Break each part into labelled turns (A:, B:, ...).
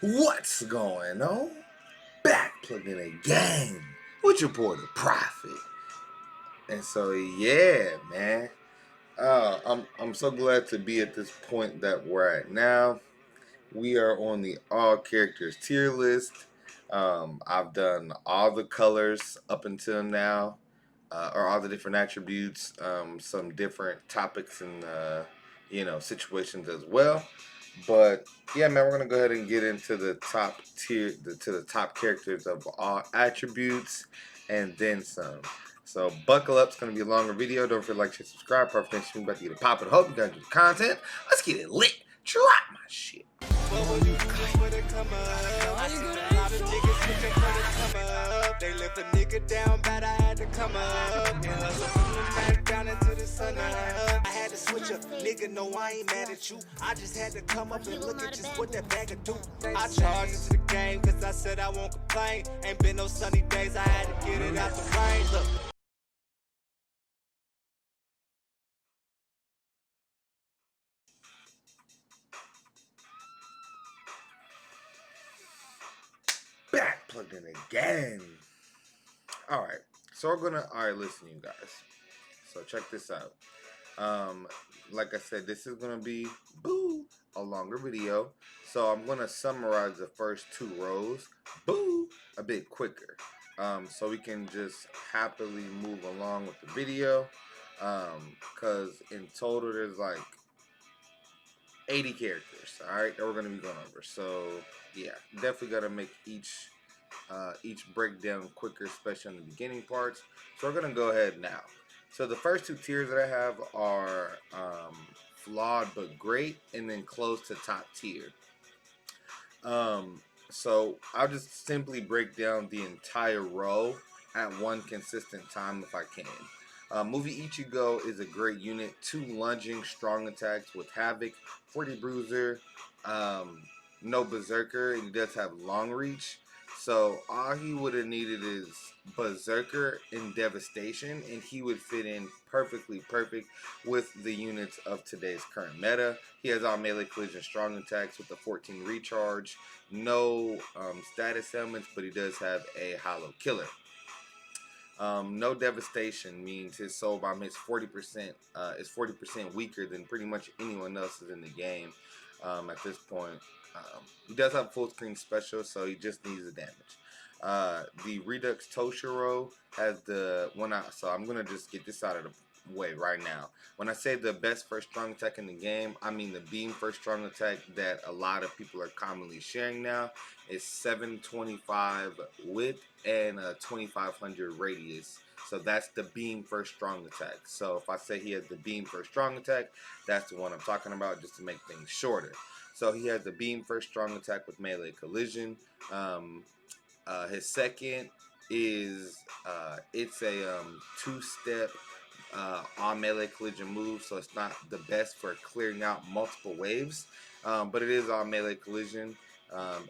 A: What's going on? Back plugged in again with your boy the Prophet. And so yeah, man. I'm so glad to be at this point that we're at now. We are on the all characters tier list. I've done all the colors up until now, or all the different attributes, some different topics and situations as well. But yeah, man, we're gonna go ahead and get into the top tier, to the top characters of all attributes, and then some. So buckle up. It's gonna be a longer video. Don't forget to like, share, subscribe. Perfect attention. About to get it popping. Hope you guys do the content. Let's get it lit. Drop my shit. They left a nigga down bad, I had to come up and hustle from the night down into the sun. I had to switch up, nigga, no, I ain't mad at you. I just had to come up and look at just what that bag of do. I charged into the game, cause I said I won't complain. Ain't been no sunny days, I had to get it out the rain. Look. Back plugged in again. Alright, so we're gonna, listen, you guys. So check this out. Like I said, this is gonna be a longer video, so I'm gonna summarize the first two rows a bit quicker, so we can just happily move along with the video, because in total there's like 80 characters, all right, that we're gonna be going over. So yeah, definitely gotta make each breakdown quicker, especially on the beginning parts. So we're gonna go ahead now. So the first two tiers that I have are flawed but great, and then close to top tier. So I'll just simply break down the entire row at one consistent time if I can. Movie Ichigo is a great unit. 2 lunging strong attacks with Havoc, 40 bruiser, no berserker, and he does have long reach. So all he would have needed is Berserker and Devastation, and he would fit in perfect with the units of today's current meta. He has all melee collision strong attacks with the 14 recharge, no status elements, but he does have a hollow killer. No devastation means his soul bomb is 40% weaker than pretty much anyone else's in the game at this point. He does have full screen special, so he just needs the damage. The Redux Toshiro has the one out, so I'm gonna just get this out of the way right now. When I say the best first strong attack in the game, I mean the beam first strong attack that a lot of people are commonly sharing now. Is 725 width and a 2500 radius. So that's the beam first strong attack. So if I say he has the beam first strong attack, that's the one I'm talking about, just to make things shorter. So he has the beam first strong attack with melee collision. His second is it's a 2-step on melee collision move, so it's not the best for clearing out multiple waves, but it is on melee collision.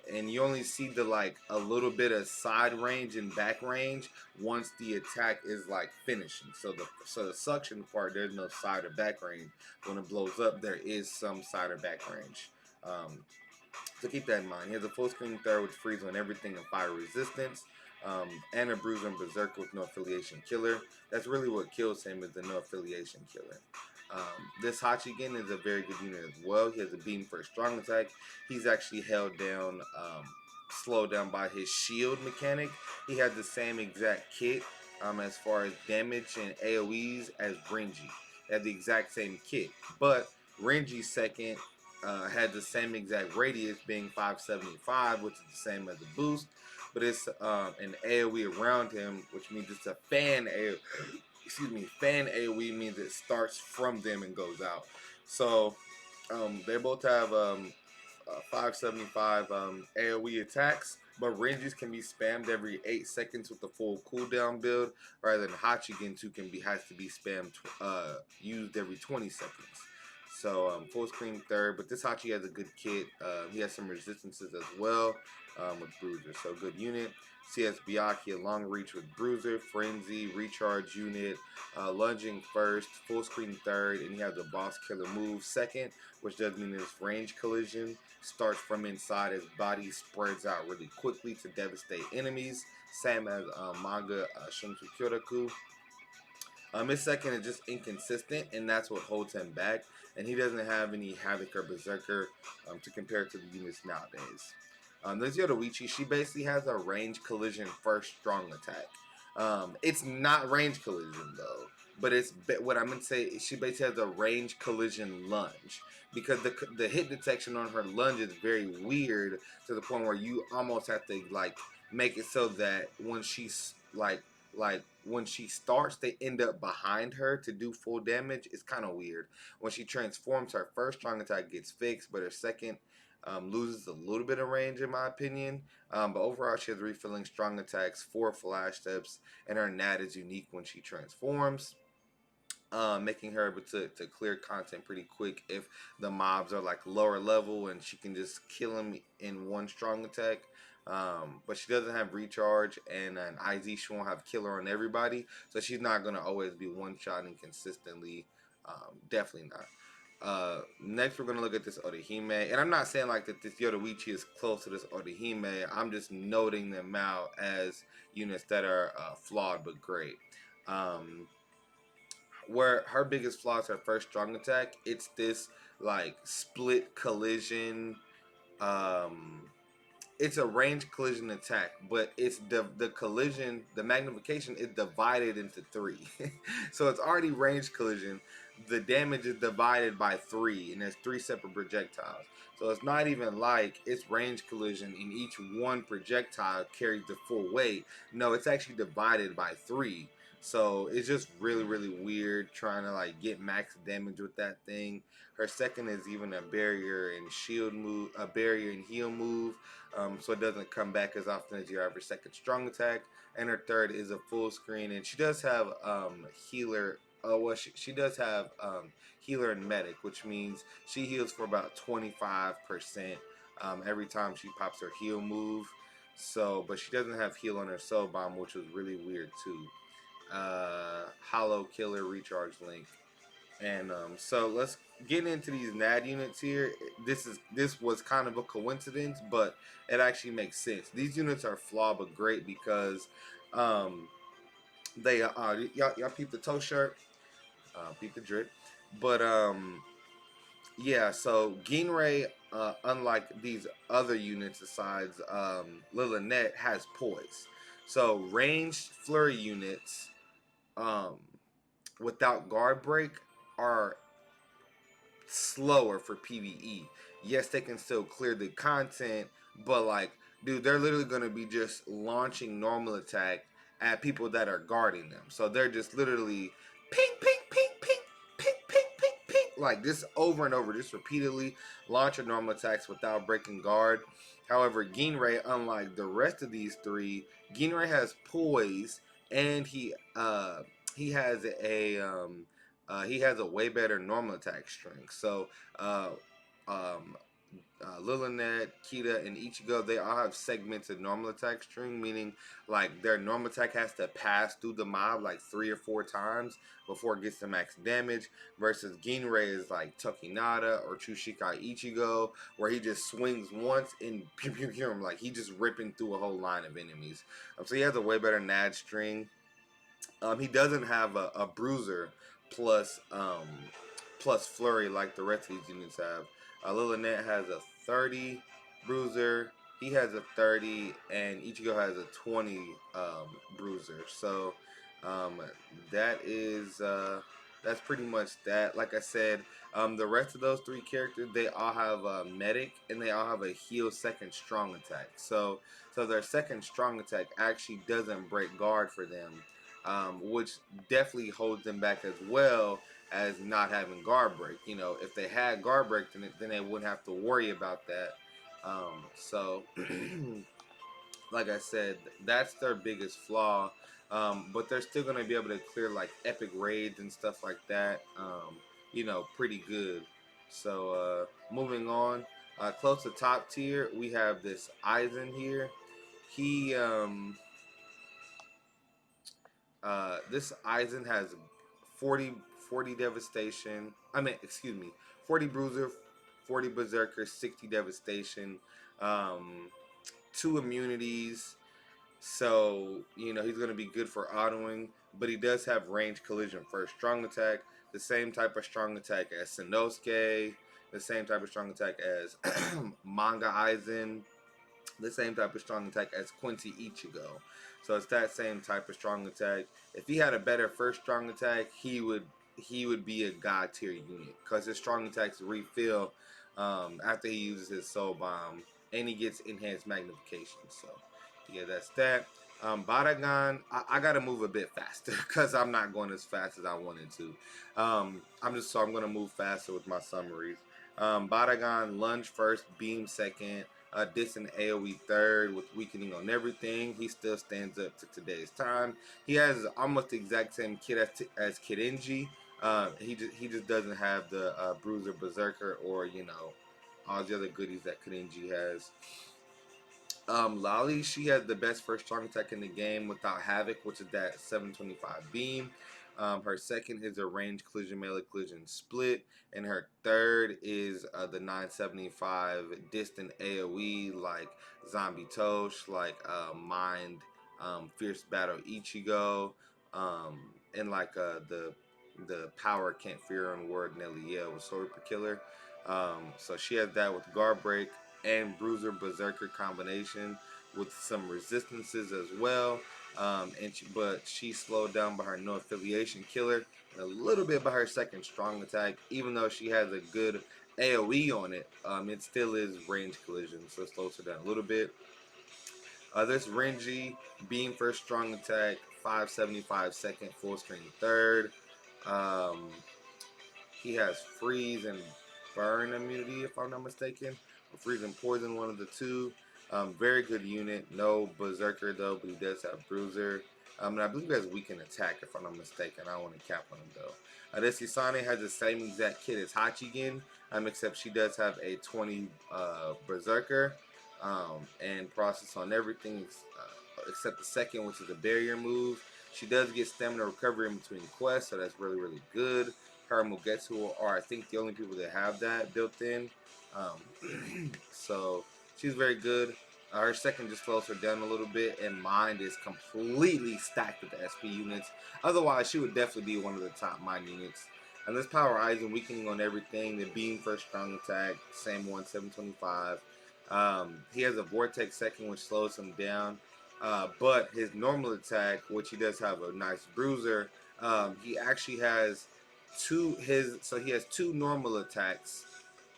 A: And you only see the a little bit of side range and back range once the attack is finishing. So the suction part, there's no side or back range. When it blows up, there is some side or back range. So keep that in mind. He has a full screen third with freeze on everything and fire resistance, and a bruiser and berserker with no affiliation killer. That's really what kills him, is the no affiliation killer. This Hachigen is a very good unit as well. He has a beam for a strong attack. He's actually held down, slowed down by his shield mechanic. He has the same exact kit as far as damage and AoEs as Renji. They have the exact same kit, but Renji's second had the same exact radius, being 575, which is the same as the boost, but it's an AoE around him, which means it's a fan AoE. Fan AoE means it starts from them and goes out. So they both have 575 AoE attacks, but Renji's can be spammed every 8 seconds with the full cooldown build, rather than Hachigen's who has to be spammed used every 20 seconds. So full screen third, but this Hachi has a good kit. He has some resistances as well with Bruiser, so good unit. CS Byakuya, long reach with Bruiser, Frenzy, recharge unit, lunging first, full screen third, and he has a boss killer move second, which does mean it's range collision. starts from inside. His body spreads out really quickly to devastate enemies. Same as manga Shunsu Kyoraku. His second is just inconsistent, and that's what holds him back. And he doesn't have any Havoc or Berserker to compare to the units nowadays. This Yoruichi, she basically has a range collision first strong attack. It's not range collision though, but it's what I'm gonna say. She basically has a range collision lunge because the hit detection on her lunge is very weird to the point where you almost have to like make it so that when she's like when she starts, they end up behind her to do full damage. It's kind of weird. When she transforms, her first strong attack gets fixed, but her second loses a little bit of range in my opinion. But overall, she has refilling strong attacks, 4 flash steps, and her nat is unique when she transforms. Making her able to clear content pretty quick if the mobs are like lower level, and she can just kill them in one strong attack. But she doesn't have recharge, and an IZ, she won't have killer on everybody, so she's not going to always be one-shotting consistently. Definitely not. Next, we're going to look at this Orihime, and I'm not saying like that this Yoruichi is close to this Orihime. I'm just noting them out as units that are flawed but great. Where her biggest flaw is her first strong attack. It's this like split collision. It's a range collision attack, but it's the collision, the magnification is divided into 3. So it's already range collision. The damage is divided by 3, and there's 3 separate projectiles. So it's not even like it's range collision and each one projectile carries the full weight. No, it's actually divided by 3. So it's just really, really weird trying to like get max damage with that thing. Her second is even a barrier and shield move, a barrier and heal move, so it doesn't come back as often as your average second strong attack. And her third is a full screen, and she does have healer. Well, she does have healer and medic, which means she heals for about 25% every time she pops her heal move. So, but she doesn't have heal on her soul bomb, which was really weird too. Hollow killer recharge link. And so let's get into these NAD units here. This was kind of a coincidence, but it actually makes sense. These units are flawed but great because they y'all peep the toe shirt, peep the drip. But yeah, so Ginrei, unlike these other units besides Lilynette, has poise. So ranged flurry units without guard break are slower for PVE. Yes, they can still clear the content, but like, dude, they're literally gonna be just launching normal attack at people that are guarding them. So they're just literally ping, ping, ping, ping, ping, ping, ping, ping, like this over and over, just repeatedly launching normal attacks without breaking guard. However, Ginrei, unlike the rest of these 3, Ginrei has poise, and he has he has a way better normal attack strength. So Lilynette, Kita, and Ichigo, they all have segmented normal attack string, meaning like their normal attack has to pass through the mob like 3 or 4 times before it gets to max damage, versus Ginrei is like Tokinada or Chushikai Ichigo, where he just swings once and pew pew pew, like he just ripping through a whole line of enemies. So he has a way better NAD string. He doesn't have a bruiser plus plus flurry like the rest of these units have. Lilynette has a 30 bruiser. He has a 30, and Ichigo has a 20 bruiser. So that is that's pretty much that. Like I said, the rest of those 3 characters, they all have a medic, and they all have a heal second strong attack. So their second strong attack actually doesn't break guard for them, which definitely holds them back as well as not having guard break. You know, if they had guard break, then they wouldn't have to worry about that. So, like I said, that's their biggest flaw. But they're still going to be able to clear like epic raids and stuff like that. You know, pretty good. So, moving on. Close to top tier, we have this Aizen here. He this Aizen has 40 devastation. 40 bruiser, 40 Berserker, 60 Devastation, 2 immunities. So, you know, he's going to be good for autoing, but he does have range collision first. Strong attack, the same type of strong attack as Sanosuke, the same type of strong attack as Manga Aizen, the same type of strong attack as Quincy Ichigo. So it's that same type of strong attack. If he had a better first strong attack, he would be a god tier unit because his strong attacks refill after he uses his soul bomb, and he gets enhanced magnification. So yeah, that's that. Baragon, I gotta move a bit faster because I'm not going as fast as I wanted to. I'm gonna move faster with my summaries. Baragon, lunge first, beam second, distant AoE third with weakening on everything. He still stands up to today's time. He has almost the exact same kit as Kidenji. He just doesn't have the Bruiser Berserker or, you know, all the other goodies that Kidenji has. Lolly, she has the best first strong attack in the game without Havoc, which is that 725 beam. Her second is a range collision melee collision split, and her third is the 975 distant AoE like Zombie Tosh, like Mind, Fierce Battle Ichigo, and like the power can't fear on word Nelly Yell with Sword Per Killer. So she has that with Guard Break and Bruiser Berserker combination with some resistances as well. But she's slowed down by her no affiliation killer and a little bit by her second strong attack. Even though she has a good AoE on it, it still is range collision, so it slows her down a little bit. This Renji, beam first strong attack, 575 second, full screen third. He has freeze and burn immunity, if I'm not mistaken. Or freeze and poison, one of the two. Very good unit. No Berserker though, but he does have Bruiser. And I believe he has weakened attack, if I'm not mistaken. I don't want to cap on him though. This Isane has the same exact kit as Hachigen, except she does have a 20 Berserker and process on everything except the second, which is a barrier move. She does get stamina recovery in between quests, so that's really, really good. Her and Mugetsu are, I think, the only people that have that built in. So she's very good. Her second just slows her down a little bit, and Mind is completely stacked with the SP units. Otherwise, she would definitely be one of the top Mind units. And this Power Aizen weakening on everything. The beam first strong attack, same one, 725. He has a Vortex second, which slows him down. But his normal attack, which he does have a nice bruiser, he actually has he has two normal attacks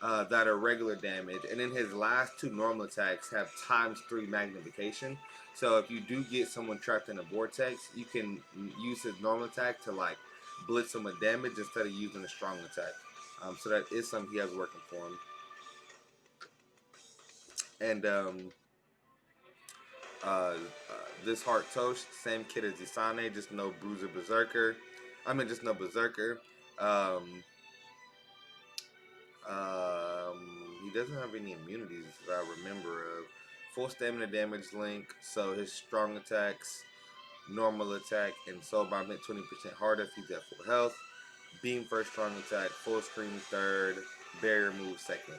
A: that are regular damage, and then his last two normal attacks have ×3 magnification. So if you do get someone trapped in a vortex, you can use his normal attack to like blitz him with damage instead of using a strong attack. So that is something he has working for him. And this Heart Toast, same kit as Isane, just no Bruiser Berserker. Just no Berserker. He doesn't have any immunities that I remember of. Full stamina damage link, so his strong attacks, normal attack, and soul bomb hit 20% harder if he's at full health. Beam first strong attack, full screen third, barrier move second.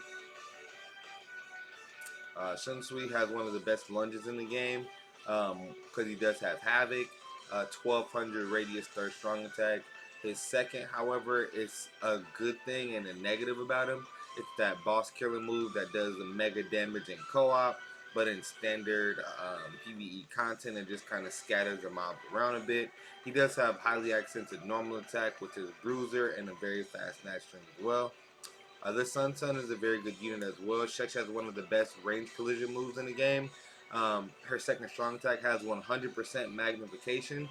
A: Shunsui has one of the best lunges in the game because he does have Havoc, 1200 radius third strong attack. His second, however, is a good thing and a negative about him. It's that boss killer move that does the mega damage in co-op, but in standard PVE content, it just kind of scatters the mob around a bit. He does have highly accented normal attack, which is Bruiser, and a very fast Snatch String as well. The Sun is a very good unit as well. Shex has one of the best range collision moves in the game. Her second strong attack has 100% magnification,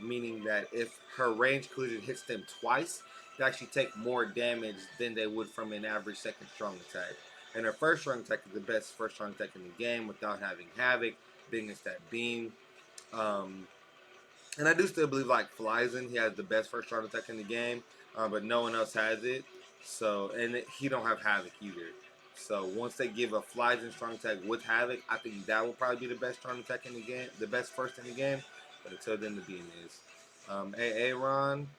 A: meaning that if her range collision hits them twice, they actually take more damage than they would from an average second strong attack. And her first strong attack is the best first strong attack in the game without having Havoc, being it's that beam. And I do still believe like Flyzen, he has the best first strong attack in the game, but no one else has it. So, and he don't have Havoc either. So once they give a Flyzen strong attack with Havoc, I think that will probably be the best strong attack in the game, the best first in the game. But until then, the beam is. Aaron,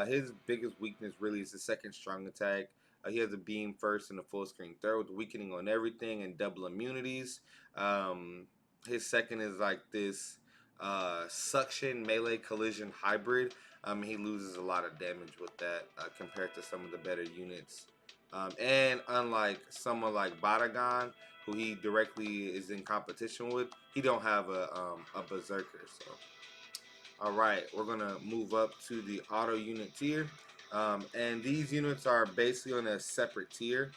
A: his biggest weakness really is the second strong attack. He has a beam first and a full screen third with weakening on everything and double immunities. His second is like this suction melee collision hybrid. He loses a lot of damage with that compared to some of the better units. And unlike someone like Batagon, who he directly is in competition with, he don't have a berserker. So, all right, we're gonna move up to the auto unit tier, and these units are basically on a separate tier.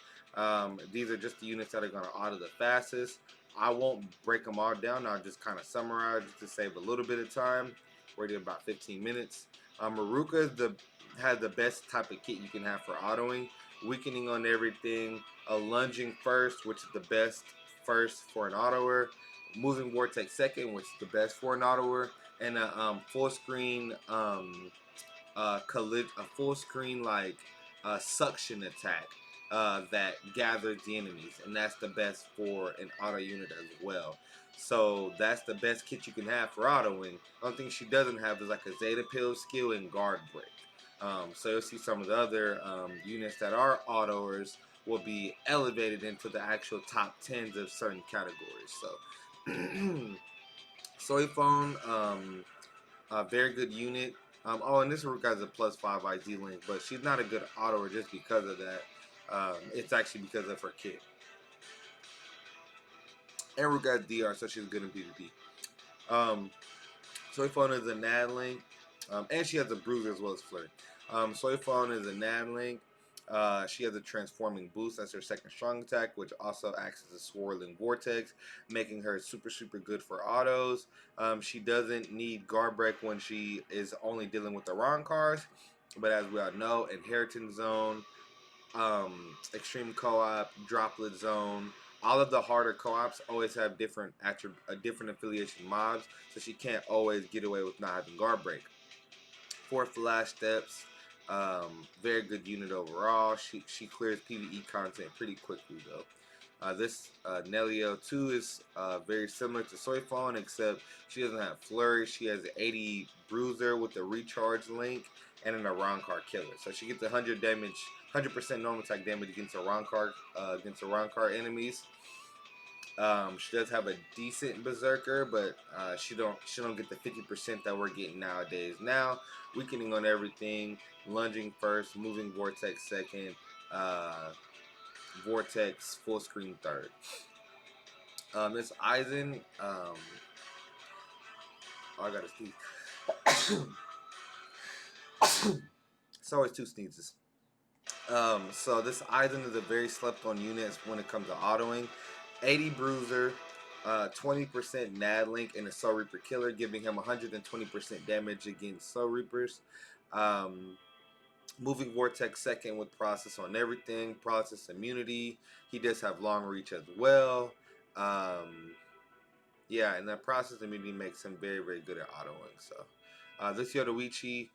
A: These are just the units that are gonna auto the fastest. I won't break them all down. I'll just kind of summarize to save a little bit of time. We're at about 15 minutes. Maruka has the best type of kit you can have for autoing. Weakening on everything, a lunging first, which is the best first for an autoer. Moving vortex second, which is the best for an autoer, and a full screen a full screen like suction attack that gathers the enemies, and that's the best for an auto unit as well. So that's the best kit you can have for autoing. Only thing she doesn't have is like a Zeta Pill skill and guard break. So you'll see some of the other units that are autoers will be elevated into the actual top 10s of certain categories. So Soy Phone, a very good unit. Oh, and this Ruka has a +5 ID link, but she's not a good autoer just because of that. It's actually because of her kit. And Ruka has DR, so she's good in PvP. Soy Phone is a NAD link, and she has a bruiser as well as flirt. Soy Phone is a NAD link. She has a transforming boost. That's her second strong attack, which also acts as a swirling vortex, making her super good for autos. She doesn't need guard break when she is only dealing with the wrong cars, but as we all know, inheritance zone, extreme co-op, droplet zone, all of the harder co-ops always have different affiliation mobs, so she can't always get away with not having guard break. 4 flash steps, very good unit overall. She clears PVE content pretty quickly though. This Nelio 2 is very similar to Soy Phone, except she doesn't have Flurry. She has an 80 Bruiser with a recharge link and an Arankar killer. So she gets 100 damage, 100% normal attack damage against Arankar enemies. She does have a decent berserker, but she don't get the 50% that we're getting nowadays. Now, weakening on everything, lunging first, moving vortex second, vortex full screen third. This Aizen, oh, I gotta sneeze. It's always 2 sneezes. So this Aizen is a very slept on unit when it comes to autoing. 80 Bruiser, 20% NAD Link, and a Soul Reaper Killer, giving him 120% damage against Soul Reapers. Moving Vortex second with Process on everything, Process immunity. He does have long reach as well. Yeah, and that Process immunity makes him very good at autoing. So this Yodoichi,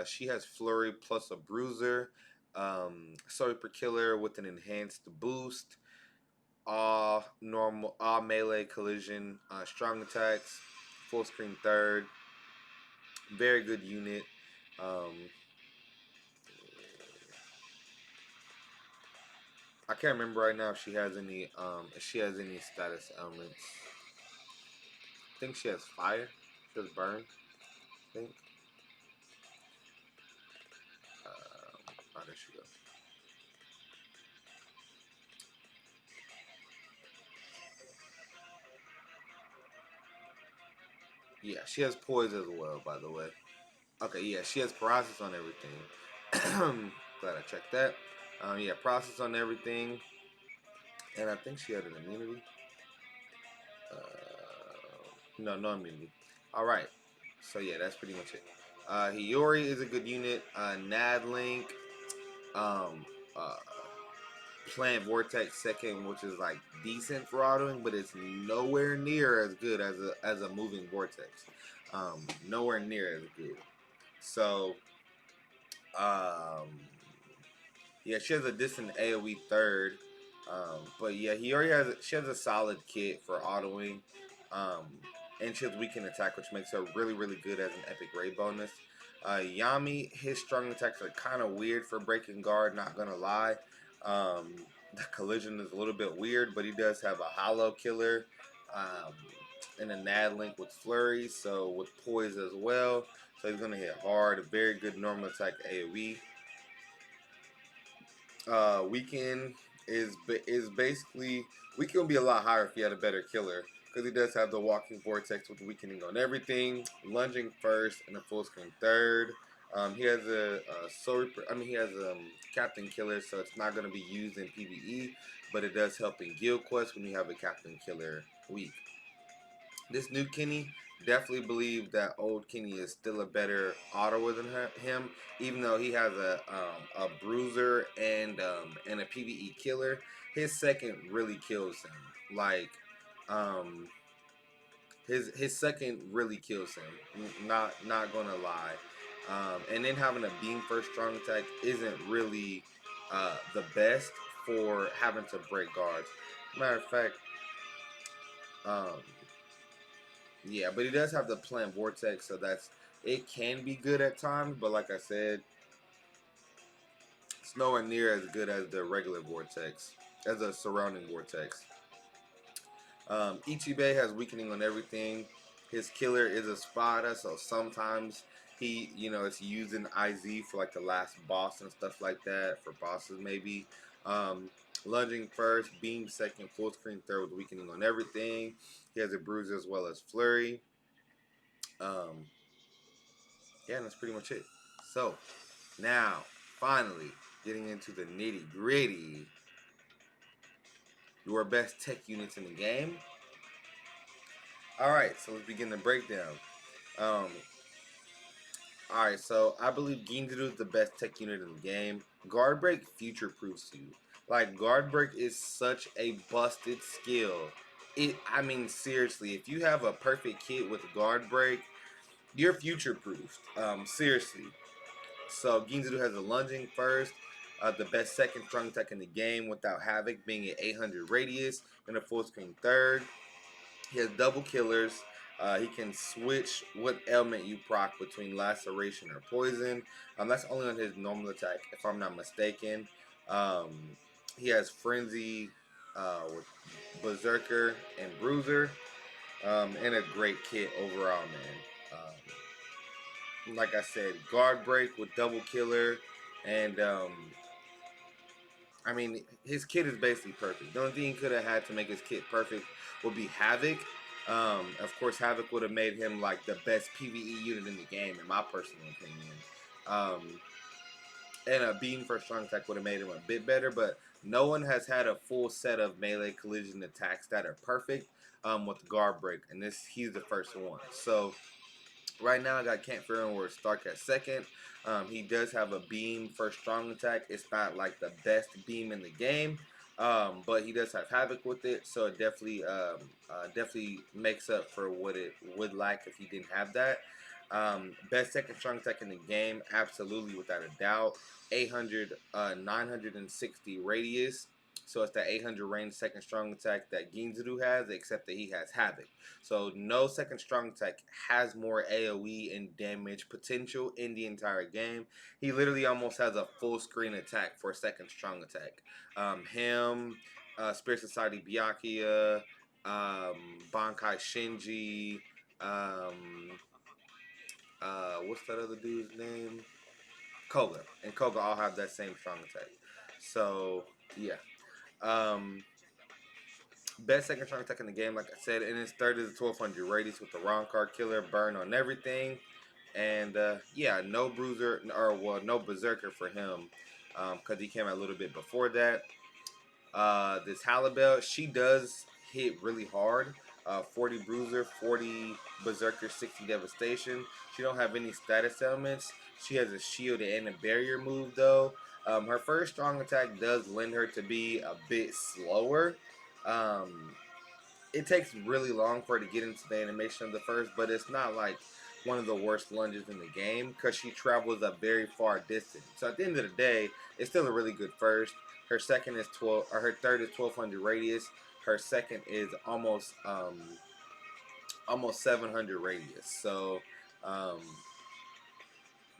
A: she has Flurry plus a Bruiser. Soul Reaper Killer with an enhanced boost. All melee collision, strong attacks, full screen third, very good unit. I can't remember right now if she has any status elements. I think she has fire. She has burn. I think. Oh, there she goes. Yeah, she has poise as well, by the way. Okay, yeah, she has paralysis on everything. Glad I checked that. Yeah, process on everything. And I think she had an immunity. No immunity. Alright. So yeah, that's pretty much it. Hiyori is a good unit. NAD Link. Uh, Plant Vortex second, which is like decent for autoing, but it's nowhere near as good as a moving vortex. Nowhere near as good. So yeah, she has a distant AoE third. But yeah, she has a solid kit for autoing. And she has weakened attack, which makes her really good as an epic raid bonus. Yami, his strong attacks are kind of weird for breaking guard, not gonna lie. The collision is a little bit weird, but he does have a hollow killer um, and a Nad link with flurry, so with poise as well. So he's gonna hit hard. A very good normal attack AoE. Weekend is basically Weekend would be a lot higher if he had a better killer because he does have the walking vortex with weakening on everything, lunging first, and a full screen third. He has he has a captain killer, so it's not going to be used in PVE, but it does help in guild quests when you have a captain killer week. This new Kenny, definitely believe that old Kenny is still a better autoer than him, even though he has a bruiser and a PVE killer. His second really kills him. Like his second really kills him. Not gonna lie. And then having a beam first strong attack isn't really the best for having to break guards. Matter of fact, um, yeah, but he does have the plant vortex, so it can be good at times. But like I said, it's nowhere near as good as the regular vortex, as a surrounding vortex. Ichibei has weakening on everything. His killer is a Spada, so sometimes it's using IZ for like the last boss and stuff like that, for bosses maybe. Lunging first, beam second, full screen third with weakening on everything. He has a bruiser as well as flurry. Yeah, and that's pretty much it. So, now, finally, getting into the nitty gritty. Your best tech units in the game. Alright, so let's begin the breakdown. Alright, so I believe Ginzu is the best tech unit in the game. Guard Break future proofs you. Like, Guard Break is such a busted skill. I mean, seriously, if you have a perfect kit with Guard Break, you're future proofed. Seriously. So Ginzu has a lunging first, the best second strong attack in the game without Havoc being an 800 radius, and a full screen third. He has double killers. He can switch what element you proc between laceration or poison. That's only on his normal attack, if I'm not mistaken. Um, he has frenzy with berserker and bruiser, and a great kit overall, man. Like I said, guard break with double killer, and I mean, his kit is basically perfect. The only thing he could have had to make his kit perfect would be Havoc. Of course, Havoc would have made him like the best PVE unit in the game, in my personal opinion. And a beam for strong attack would have made him a bit better, but no one has had a full set of melee collision attacks that are perfect with guard break, and he's the first one. So right now, I got Camp Fearonward Stark at second. He does have a beam for strong attack. It's not like the best beam in the game, but he does have Havoc with it, so it definitely makes up for what it would lack if he didn't have that. Best second strong attack in the game, absolutely without a doubt. 960 radius. So it's the 800 range second strong attack that Ginzu has, except that he has Havoc. So no second strong attack has more AoE and damage potential in the entire game. He literally almost has a full screen attack for a second strong attack. Spirit Society Byakuya, Bankai Shinji, what's that other dude's name? Koba. And Koba all have that same strong attack. So, yeah. Best second strong attack in the game, like I said, and his third is a 1200 radius with the wrong card killer, burn on everything. And yeah, no bruiser, or well, no berserker for him, because he came out a little bit before that. This Halibel, she does hit really hard. 40 bruiser, 40 berserker, 60 devastation. She don't have any status elements. She has a shield and a barrier move though. Her first strong attack does lend her to be a bit slower. It takes really long for her to get into the animation of the first, but it's not like one of the worst lunges in the game because she travels a very far distance. So at the end of the day, it's still a really good first. Her second is 12, or her third is 1200 radius. Her second is almost 700 radius. So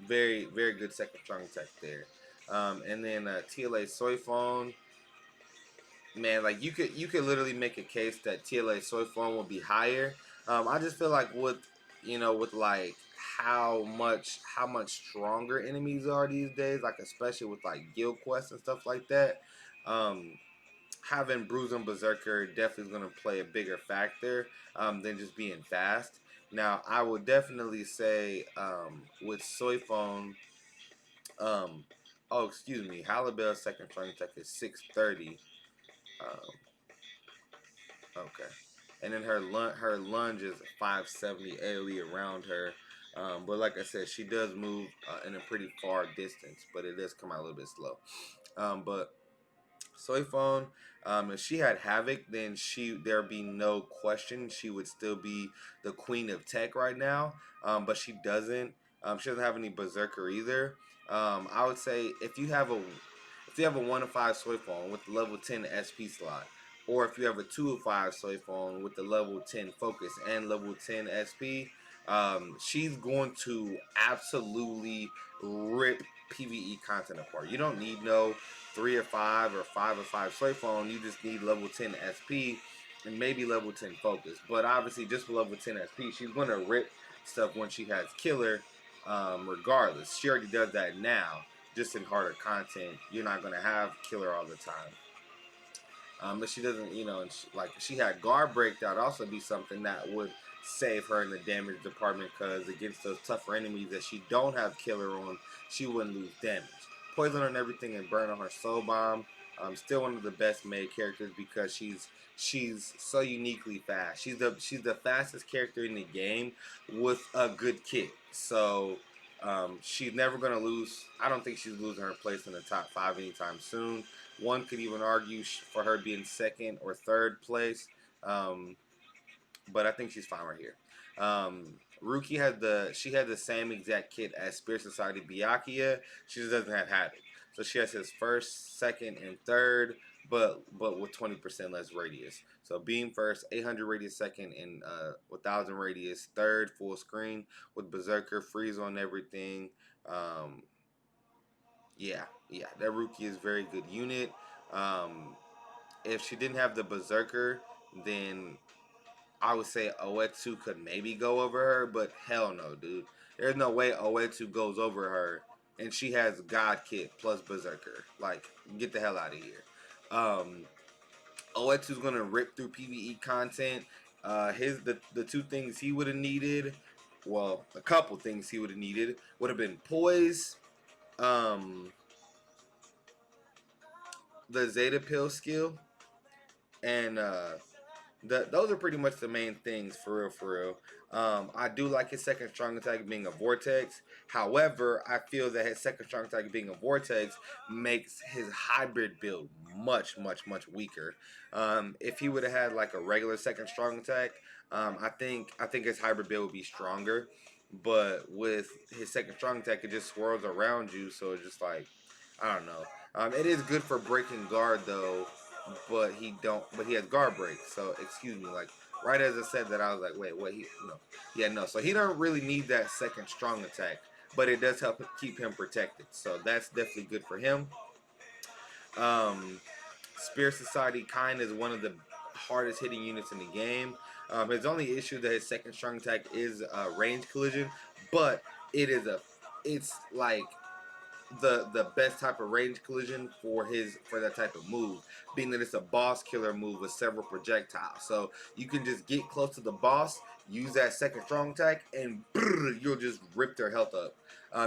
A: very very good second strong attack there. And then TLA Soy Phone. Man, like you could literally make a case that TLA Soy Phone will be higher. I just feel like with like how much stronger enemies are these days, like especially with like guild quests and stuff like that. Um, Having Bruiser and Berserker definitely is going to play a bigger factor than just being fast. Now, I would definitely say with Soy Phone, oh excuse me, Halibel's second strong attack is 630. Um, Okay. And then her lunge is 570 AoE around her. But like I said, she does move in a pretty far distance, but it does come out a little bit slow. But Soy Phone, if she had Havoc, then there'd be no question she would still be the queen of tech right now. But she doesn't. She doesn't have any Berserker either. I would say if you have a 1 of 5 Soy Phone with the level 10 SP slot, or if you have a 2 of 5 Soy Phone with the level 10 focus and level 10 SP, she's going to absolutely rip PVE content apart. You don't need no 3 or 5 or 5 or 5 Soy Phone. You just need level 10 SP and maybe level 10 focus. But obviously, just with level 10 SP, she's going to rip stuff when she has Killer regardless. She already does that now. Just in harder content, you're not going to have Killer all the time. But she doesn't, and she had guard break. That would also be something that would save her in the damage department, because against those tougher enemies that she don't have Killer on, she wouldn't lose damage. Poison on everything and burn on her Soul Bomb. Still one of the best made characters because she's so uniquely fast. She's the fastest character in the game with a good kit. So she's never gonna lose. I don't think she's losing her place in the top 5 anytime soon. One could even argue for her being second or third place, but I think she's fine right here. Ruki had the same exact kit as Spirit Society Byakuya. She just doesn't have Havoc, so she has his first, second, and third, but with 20% less radius. So Beam first, 800 radius second, and 1000 radius third, full screen with Berserker, freeze on everything. Yeah, that Ruki is a very good unit. If she didn't have the Berserker, then I would say Oetsu could maybe go over her, but hell no, dude. There's no way Oetsu goes over her, and she has God Kit plus Berserker. Like, get the hell out of here. Oetsu's gonna rip through PVE content. The two things he would have needed, well, a couple things he would have needed would have been poise, the Zeta Pill skill, and those are pretty much the main things for real, for real. I do like his second strong attack being a vortex. However, I feel that his second strong attack being a vortex makes his hybrid build much, much, much weaker. If he would have had like a regular second strong attack, I think his hybrid build would be stronger. But with his second strong attack, it just swirls around you, so it's just like, I don't know. It is good for breaking guard though, but he has guard break. So excuse me, like right as I said that, I was like, wait, what? No. So he don't really need that second strong attack, but it does help keep him protected. So that's definitely good for him. Spirit Society kind is one of the hardest hitting units in the game. His only issue that his second strong attack is range collision, but it's like the best type of range collision for that type of move, being that it's a boss killer move with several projectiles. So you can just get close to the boss, use that second strong attack, and you'll just rip their health up.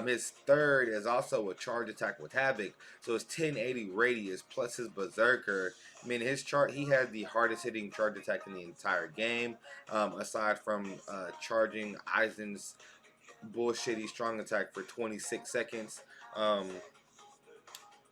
A: His third is also a charge attack with Havoc, so it's 1080 radius plus his Berserker. I mean, he has the hardest hitting charge attack in the entire game, aside from charging Aizen's bullshitty strong attack for 26 seconds.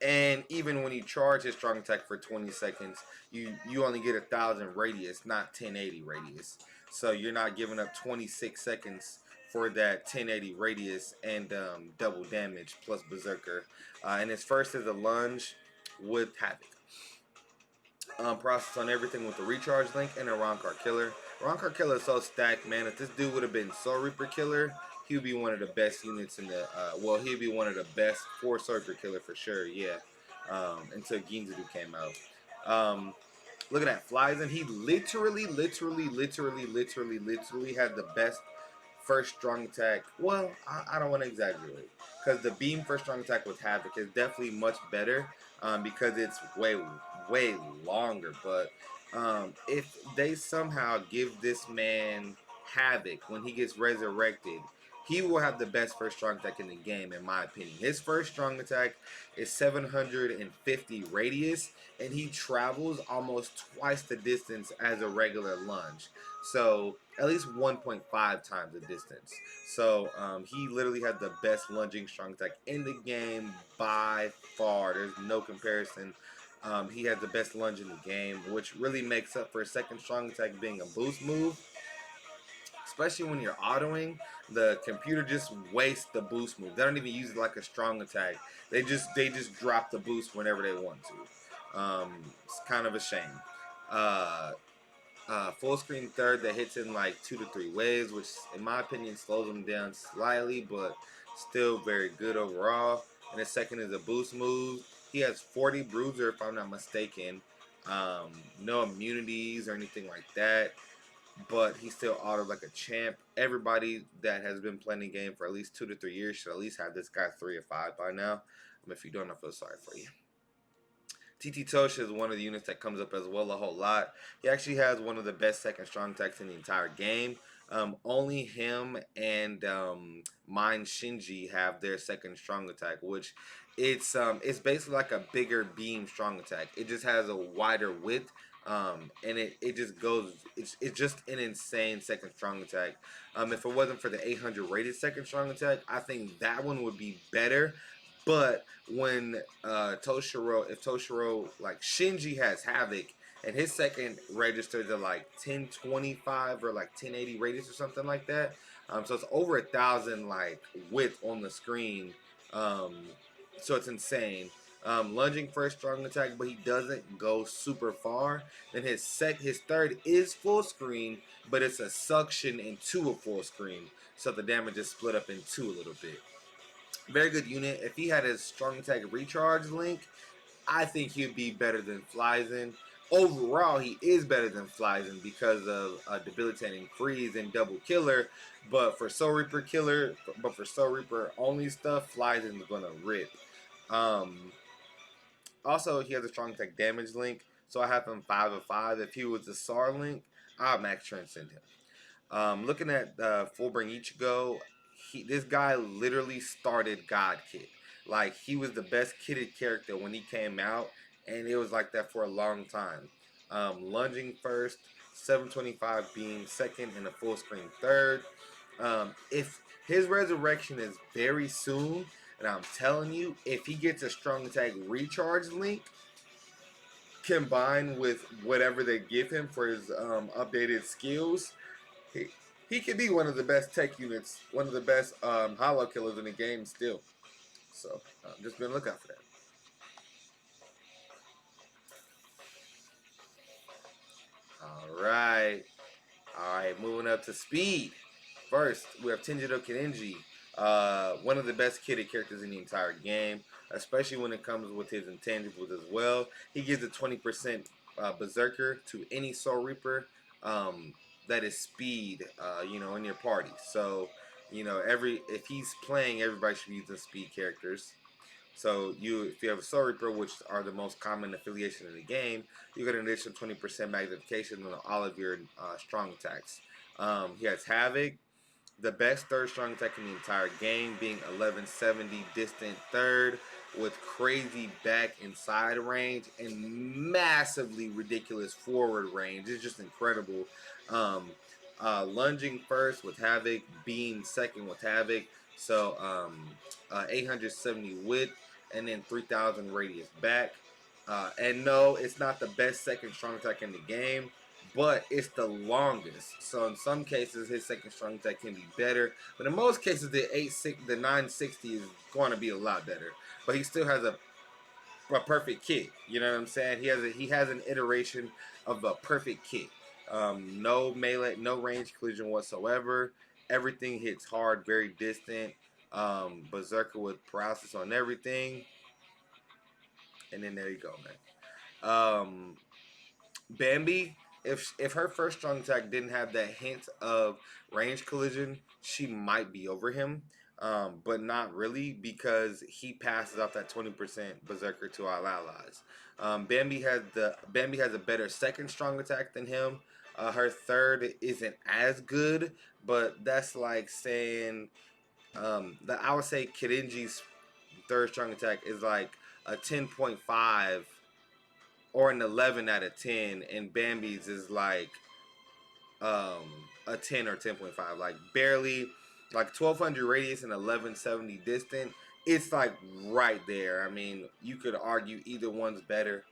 A: And even when you charge his strong attack for 20 seconds, you only get 1000 radius, not 1080 radius. So you're not giving up 26 seconds for that 1080 radius and double damage plus Berserker. And his first is a lunge with Havoc. Process on everything with the recharge link and a Ronkar killer. Ronkar killer is so stacked, man. If this dude would have been Soul Reaper killer, he would be one of the best units in the. Well, he'd be one of the best 4 Surfer killer for sure. Yeah. Until Ginzu came out. Looking at Flies, he literally had the best first strong attack. Well, I don't want to exaggerate, because the beam first strong attack with Havoc is definitely much better, because it's way longer. But if they somehow give this man Havoc when he gets resurrected, he will have the best first strong attack in the game, in my opinion. His first strong attack is 750 radius, and he travels almost twice the distance as a regular lunge. So at least 1.5 times the distance. So he literally had the best lunging strong attack in the game by far. There's no comparison. He has the best lunge in the game, which really makes up for his second strong attack being a boost move. Especially when you're autoing, the computer just wastes the boost move. They don't even use it like a strong attack. They just drop the boost whenever they want to. It's kind of a shame. Full screen third that hits in like 2 to 3 waves, which in my opinion slows him down slightly, but still very good overall. And the second is a boost move. He has 40 bruiser if I'm not mistaken. No immunities or anything like that, but he's still autoed like a champ. Everybody that has been playing the game for at least 2 to 3 years should at least have this guy 3 or 5 by now. If you don't, I feel sorry for you. TT Tosha is one of the units that comes up as well a whole lot. He actually has one of the best second strong attacks in the entire game. Only him and Mine Shinji have their second strong attack, which it's basically like a bigger beam strong attack. It just has a wider width, and it just goes. It's just an insane second strong attack. If it wasn't for the 800 rated second strong attack, I think that one would be better. But when if Toshiro, like Shinji has Havoc, and his second registers are like 1025 or like 1080 radius or something like that. So it's over 1,000 like width on the screen. So it's insane. Lunging first strong attack, but he doesn't go super far. Then his third is full screen, but it's a suction into a full screen. So the damage is split up in two a little bit. Very good unit. If he had his strong attack recharge link, I think he'd be better than Fliesen. Overall, he is better than Fliesen because of debilitating freeze and double killer. But for Soul Reaper only stuff, Fliesen is gonna rip. Also, he has a strong attack damage link, so I have him 5 of 5. If he was the SAR link, I'll max transcend him. Looking at Fullbring Ichigo, this guy literally started God Kit. Like, he was the best kitted character when he came out, and it was like that for a long time. Lunging first, 725 being second, and a full screen third. If his resurrection is very soon, and I'm telling you, if he gets a strong attack recharge link, combined with whatever they give him for his updated skills, he could be one of the best tech units, one of the best hollow killers in the game still. So just be on the lookout for that. All right, moving up to speed. First, we have Tenjiro Kenji, one of the best kitted characters in the entire game, especially when it comes with his intangibles as well. He gives a 20% Berserker to any Soul Reaper that is speed, in your party. So, if he's playing, everybody should be using speed characters. So if you have a Soul Reaper, which are the most common affiliation in the game, you get an additional 20% magnification on all of your strong attacks. He has Havoc, the best third strong attack in the entire game, being 1170 distant third with crazy back and side range and massively ridiculous forward range. It's just incredible. Lunging first with Havoc, being second with Havoc. So 870 width and then 3000 radius back. And no, it's not the best second strong attack in the game, but it's the longest. So in some cases, his second strong attack can be better, but in most cases, the 960 is going to be a lot better. But he still has a perfect kit. You know what I'm saying? He has an iteration of a perfect kit. No melee, no range collision whatsoever. everything hits hard, very distant. Berserker with paralysis on everything. And then there you go, man. Bambi, if her first strong attack didn't have that hint of range collision, she might be over him. But not really, because he passes off that 20% berserker to our allies. Bambi has a better second strong attack than him. Her third isn't as good, but that's like saying I would say Kirinji's third strong attack is like a 10.5 or an 11 out of 10, and Bambi's is like a 10 or 10.5, like barely, like 1200 radius and 1170 distant. It's like right there. I mean, you could argue either one's better.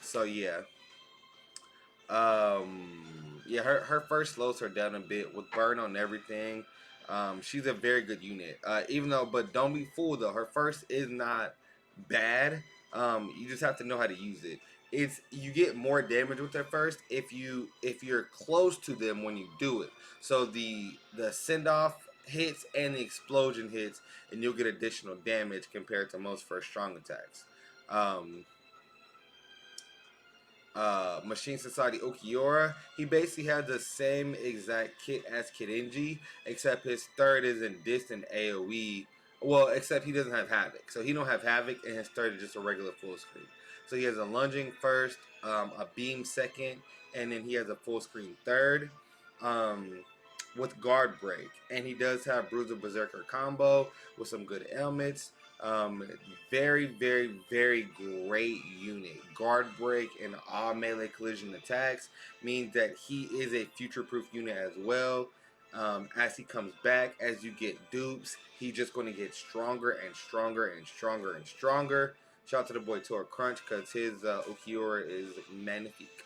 A: So yeah. Yeah, her first slows her down a bit with burn on everything. She's a very good unit. Even though, but don't be fooled though. Her first is not bad. You just have to know how to use it. It's you get more damage with her first if you're close to them when you do it. So the send off hits and the explosion hits, and you'll get additional damage compared to most first strong attacks. Machine Society Okiura, he basically has the same exact kit as Kirinji, except his third is in distant AoE. Well, except he doesn't have Havoc. So he don't have Havoc, and his third is just a regular full screen. So he has a lunging first, a beam second, and then he has a full screen third. With guard break, and he does have Bruiser Berserker combo with some good ailments. Very, very, very great unit. Guard break and all melee collision attacks means that he is a future-proof unit as well. As he comes back, as you get dupes, he's just going to get stronger and stronger and stronger and stronger. Shout out to the boy Tor Crunch, because his Okiura is magnifique.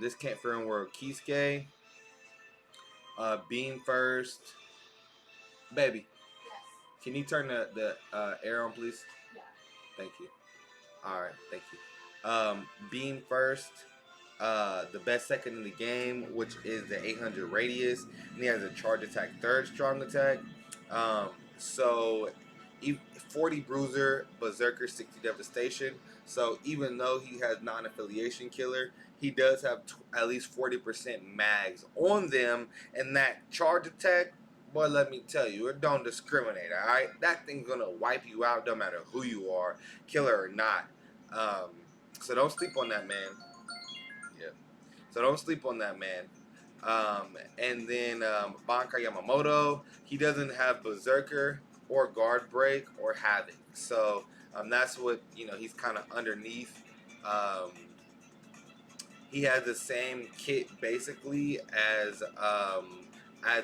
A: This can't fair in world Kisuke. Beam first. Baby. Yes. Can you turn the air on, please? Yeah. Thank you. Alright, thank you. Beam first. The best second in the game, which is the 800 radius. And he has a charge attack, third strong attack. So 40 bruiser, berserker, 60 devastation. So even though he has non-affiliation killer, he does have at least 40% mags on them, and that charge attack, boy, let me tell you, it don't discriminate, alright? That thing's gonna wipe you out no matter who you are, killer or not. So don't sleep on that, man. Yeah. So don't sleep on that, man. And then Baca Yamamoto, he doesn't have berserker or guard break or havoc. So that's what, he's kind of underneath. He has the same kit basically as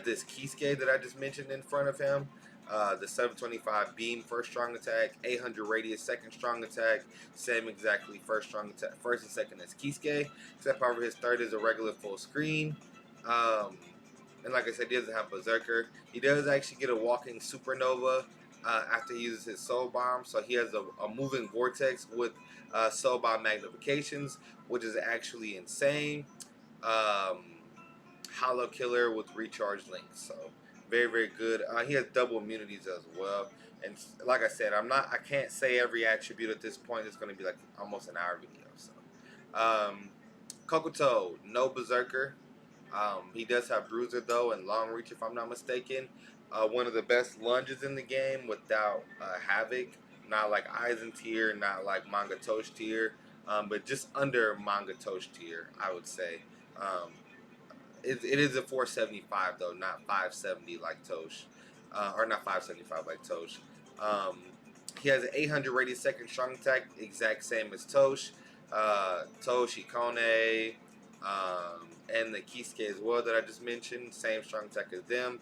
A: this Kisuke that I just mentioned in front of him. The 725 beam first strong attack, 800 radius second strong attack, same exactly first strong attack, first and second as Kisuke, except however his third is a regular full screen. And like I said, he doesn't have berserker. He does actually get a walking supernova after he uses his soul bomb. So he has a moving vortex with soul bomb magnifications, which is actually insane. Hollow killer with recharge links. So very, very good. He has double immunities as well. And like I said, I can't say every attribute at this point. It's going to be like almost an hour video. So Kokuto, no berserker. He does have bruiser though and long reach if I'm not mistaken. One of the best lunges in the game without havoc. Not like Aizen tier, not like Manga Tosh tier, but just under Manga Tosh tier, I would say. It is a 475 though, not 570 like Tosh, or not 575 like Tosh. He has an 800 radius second strong attack, exact same as Tosh. Tosh, Ikone, and the Kisuke as well that I just mentioned, same strong attack as them.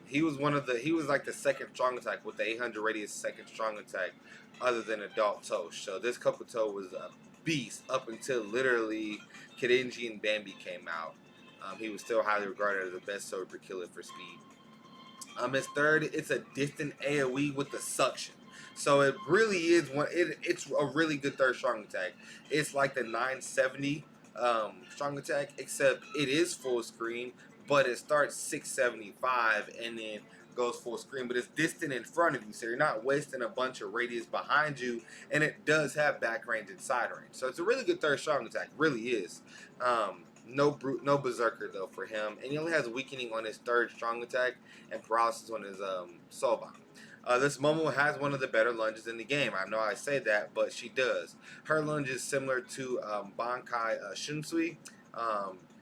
A: He was like the second strong attack with the 800 radius second strong attack, other than Adult Tosh. So this Kokuto was a beast up until literally Kirinji and Bambi came out. He was still highly regarded as the best soldier killer for speed. His third, it's a distant AoE with the suction. So it really is it's a really good third strong attack. It's like the 970 strong attack, except it is full screen, but it starts 675 and then goes full screen, but it's distant in front of you, so you're not wasting a bunch of radius behind you, and it does have back range and side range. So it's a really good third strong attack, really is. No berserker though for him, and he only has weakening on his third strong attack and paralysis on his soul bomb. This Momo has one of the better lunges in the game. I know I say that, but she does. Her lunge is similar to Bankai Shunsui.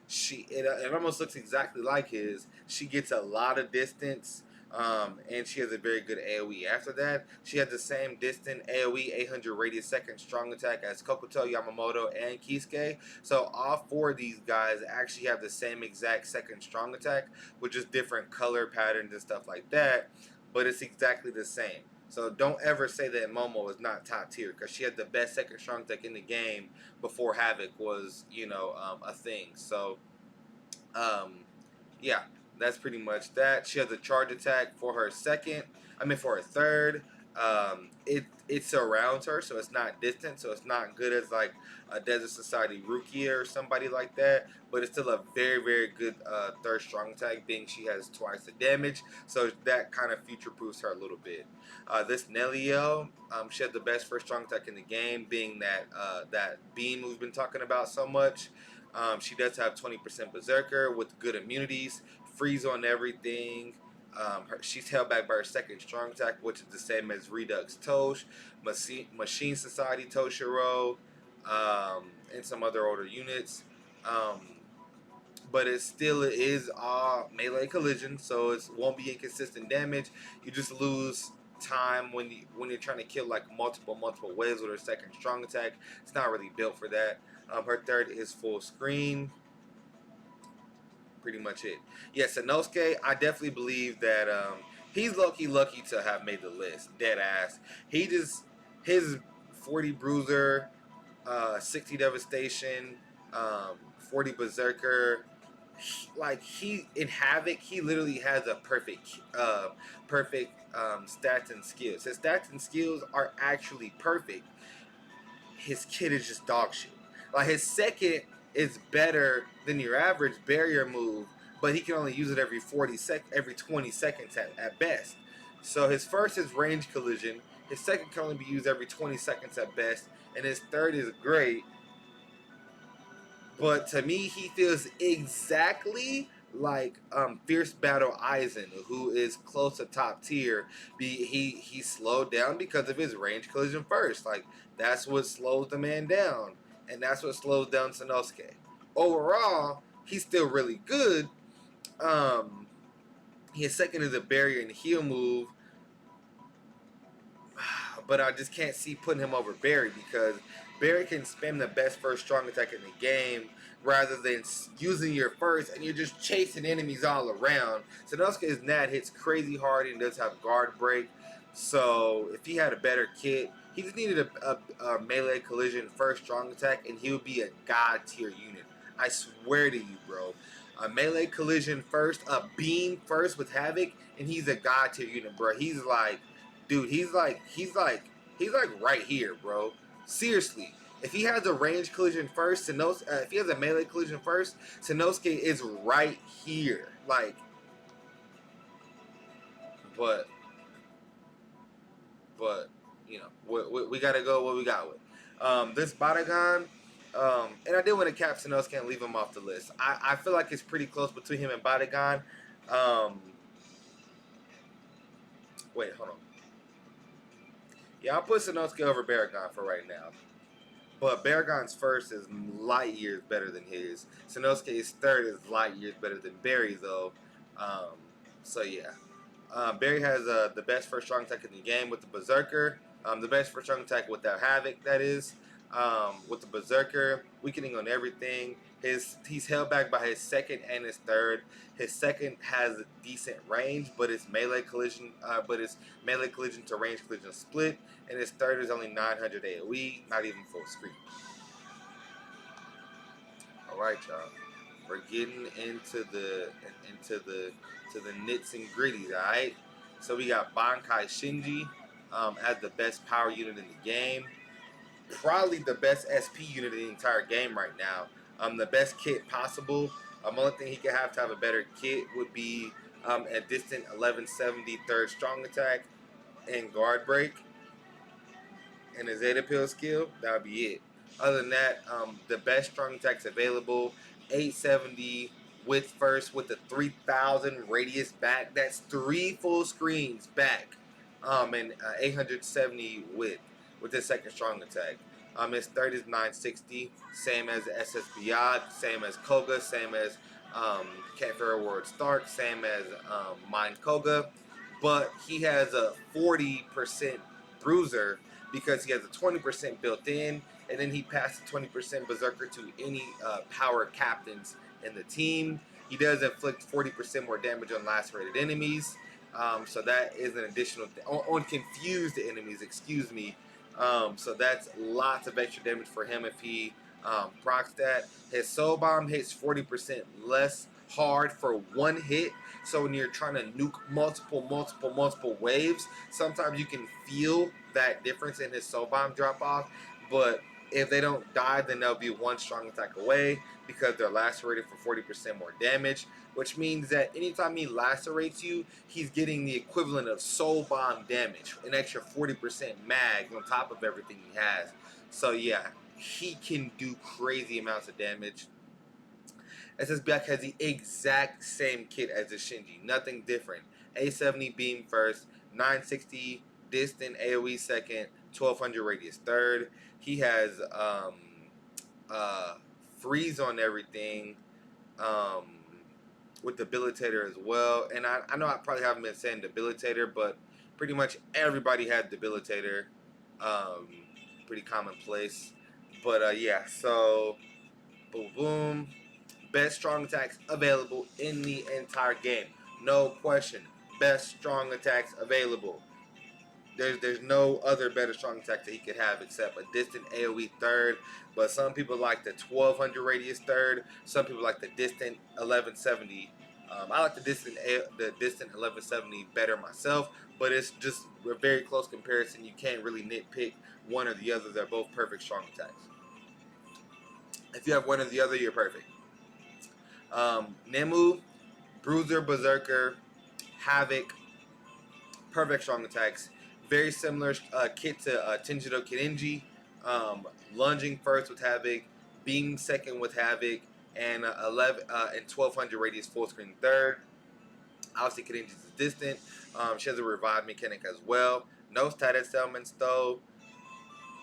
A: It almost looks exactly like his. She gets a lot of distance, and she has a very good AoE. After that, she has the same distant AoE 800 radius second strong attack as Kokuto, Yamamoto, and Kisuke. So all four of these guys actually have the same exact second strong attack, with just different color patterns and stuff like that. But it's exactly the same. So don't ever say that Momo is not top tier, because she had the best second strong attack in the game before Havoc was, a thing. So, yeah, that's pretty much that. She has a charge attack for her for her third. It surrounds her, so it's not distant, so it's not good as like a Desert Society Rukia or somebody like that, but it's still a very, very good third strong attack, being she has twice the damage, so that kind of future proofs her a little bit. This Nelio, she has the best first strong attack in the game, being that beam we've been talking about so much. She does have 20% Berserker with good immunities, freeze on everything. She's held back by her second strong attack, which is the same as Redux Tosh, Machine Society Toshiro, and some other older units. But it still is all melee collision, so it won't be inconsistent damage. You just lose time when you're trying to kill like multiple waves with her second strong attack. It's not really built for that. Her third is full screen. Pretty much it. Yeah, Sanosuke, I definitely believe that he's lucky to have made the list. Dead ass. His 40 bruiser, 60 devastation, 40 berserker. He in Havoc, he literally has a perfect stats and skills. His stats and skills are actually perfect. His kit is just dog shit. Like his second is better than your average barrier move, but he can only use it every 20 seconds at best. So his first is range collision. His second can only be used every 20 seconds at best, and his third is great. But to me, he feels exactly like Fierce Battle Aizen, who is close to top tier. He slowed down because of his range collision first. Like that's what slows the man down, and that's what slows down Sanosuke. Overall, he's still really good. His second is a barrier and heal move, but I just can't see putting him over Barry, because Barry can spam the best first strong attack in the game rather than using your first and you're just chasing enemies all around. Sanosuke's Nat hits crazy hard and does have guard break. So if he had a better kit, he just needed a melee collision first strong attack and he would be a god tier unit. I swear to you, bro. A melee collision first, a beam first with Havoc, and he's a god tier unit, bro. He's like, dude, he's like right here, bro. Seriously, if he has a range collision first, if he has a melee collision first, Sanosuke is right here. Like, but we gotta go what we got with. This Badagon, and I did want to cap Sanosuke and leave him off the list. I feel like it's pretty close between him and Badagon. Wait, hold on. Yeah, I'll put Sanosuke over Baragon for right now. But Baragon's first is light years better than his. Sanosuke's third is light years better than Barry, though. So yeah. Barry has the best first strong attack in the game with the Berserker. The best first strong attack without Havoc, that is. With the Berserker, weakening on everything. He's held back by his second and his third. His second has a decent range, but it's melee collision. To range collision split, and his third is only 900 AOE, not even full screen. All right, y'all. We're getting into the nits and gritties. All right. So we got Bankai Shinji as the best power unit in the game. Probably the best SP unit in the entire game right now. The best kit possible. Only thing he could have to have a better kit would be a distant 1170 third strong attack and guard break and a Zeta Pill skill. That would be it. Other than that, the best strong attacks available, 870 width first with the 3000 radius back. That's 3 full screens back. And 870 width with the second strong attack. His third is 960, same as SSBI, same as Koga, same as Cat Pharaoh Ward Stark, same as Mind Koga, but he has a 40% bruiser because he has a 20% built in, and then he passed the 20% berserker to any power captains in the team. He does inflict 40% more damage on lacerated enemies, so that is an additional on confused enemies. Excuse me. So that's lots of extra damage for him if he procs that. His soul bomb hits 40% less hard for one hit. So when you're trying to nuke multiple waves, sometimes you can feel that difference in his soul bomb drop off. But if they don't die, then they'll be one strong attack away because they're lacerated for 40% more damage, which means that anytime he lacerates you, he's getting the equivalent of soul bomb damage, an extra 40% mag on top of everything he has. So yeah, he can do crazy amounts of damage. SSBI has the exact same kit as the Shinji, nothing different. 870 beam first, 960 distant AoE second, 1200 radius third. He has freeze on everything with debilitator as well. And I know I probably haven't been saying debilitator, but pretty much everybody had debilitator. Pretty commonplace. But yeah, so boom boom. Best strong attacks available in the entire game. No question. Best strong attacks available. There's no other better strong attack that he could have except a distant AoE third. But some people like the 1200 radius third. Some people like the distant 1170. I like the distant 1170 better myself, but it's just a very close comparison. You can't really nitpick one or the other. They're both perfect strong attacks. If you have one or the other, you're perfect. Nemu, Bruiser, Berserker, Havoc, perfect strong attacks. Very similar kit to Tenjiro Kirinji. Lunging first with Havoc, beam second with Havoc, and 1200 radius full screen third. Obviously, Kirinji's is distant. She has a revive mechanic as well. No status elements though.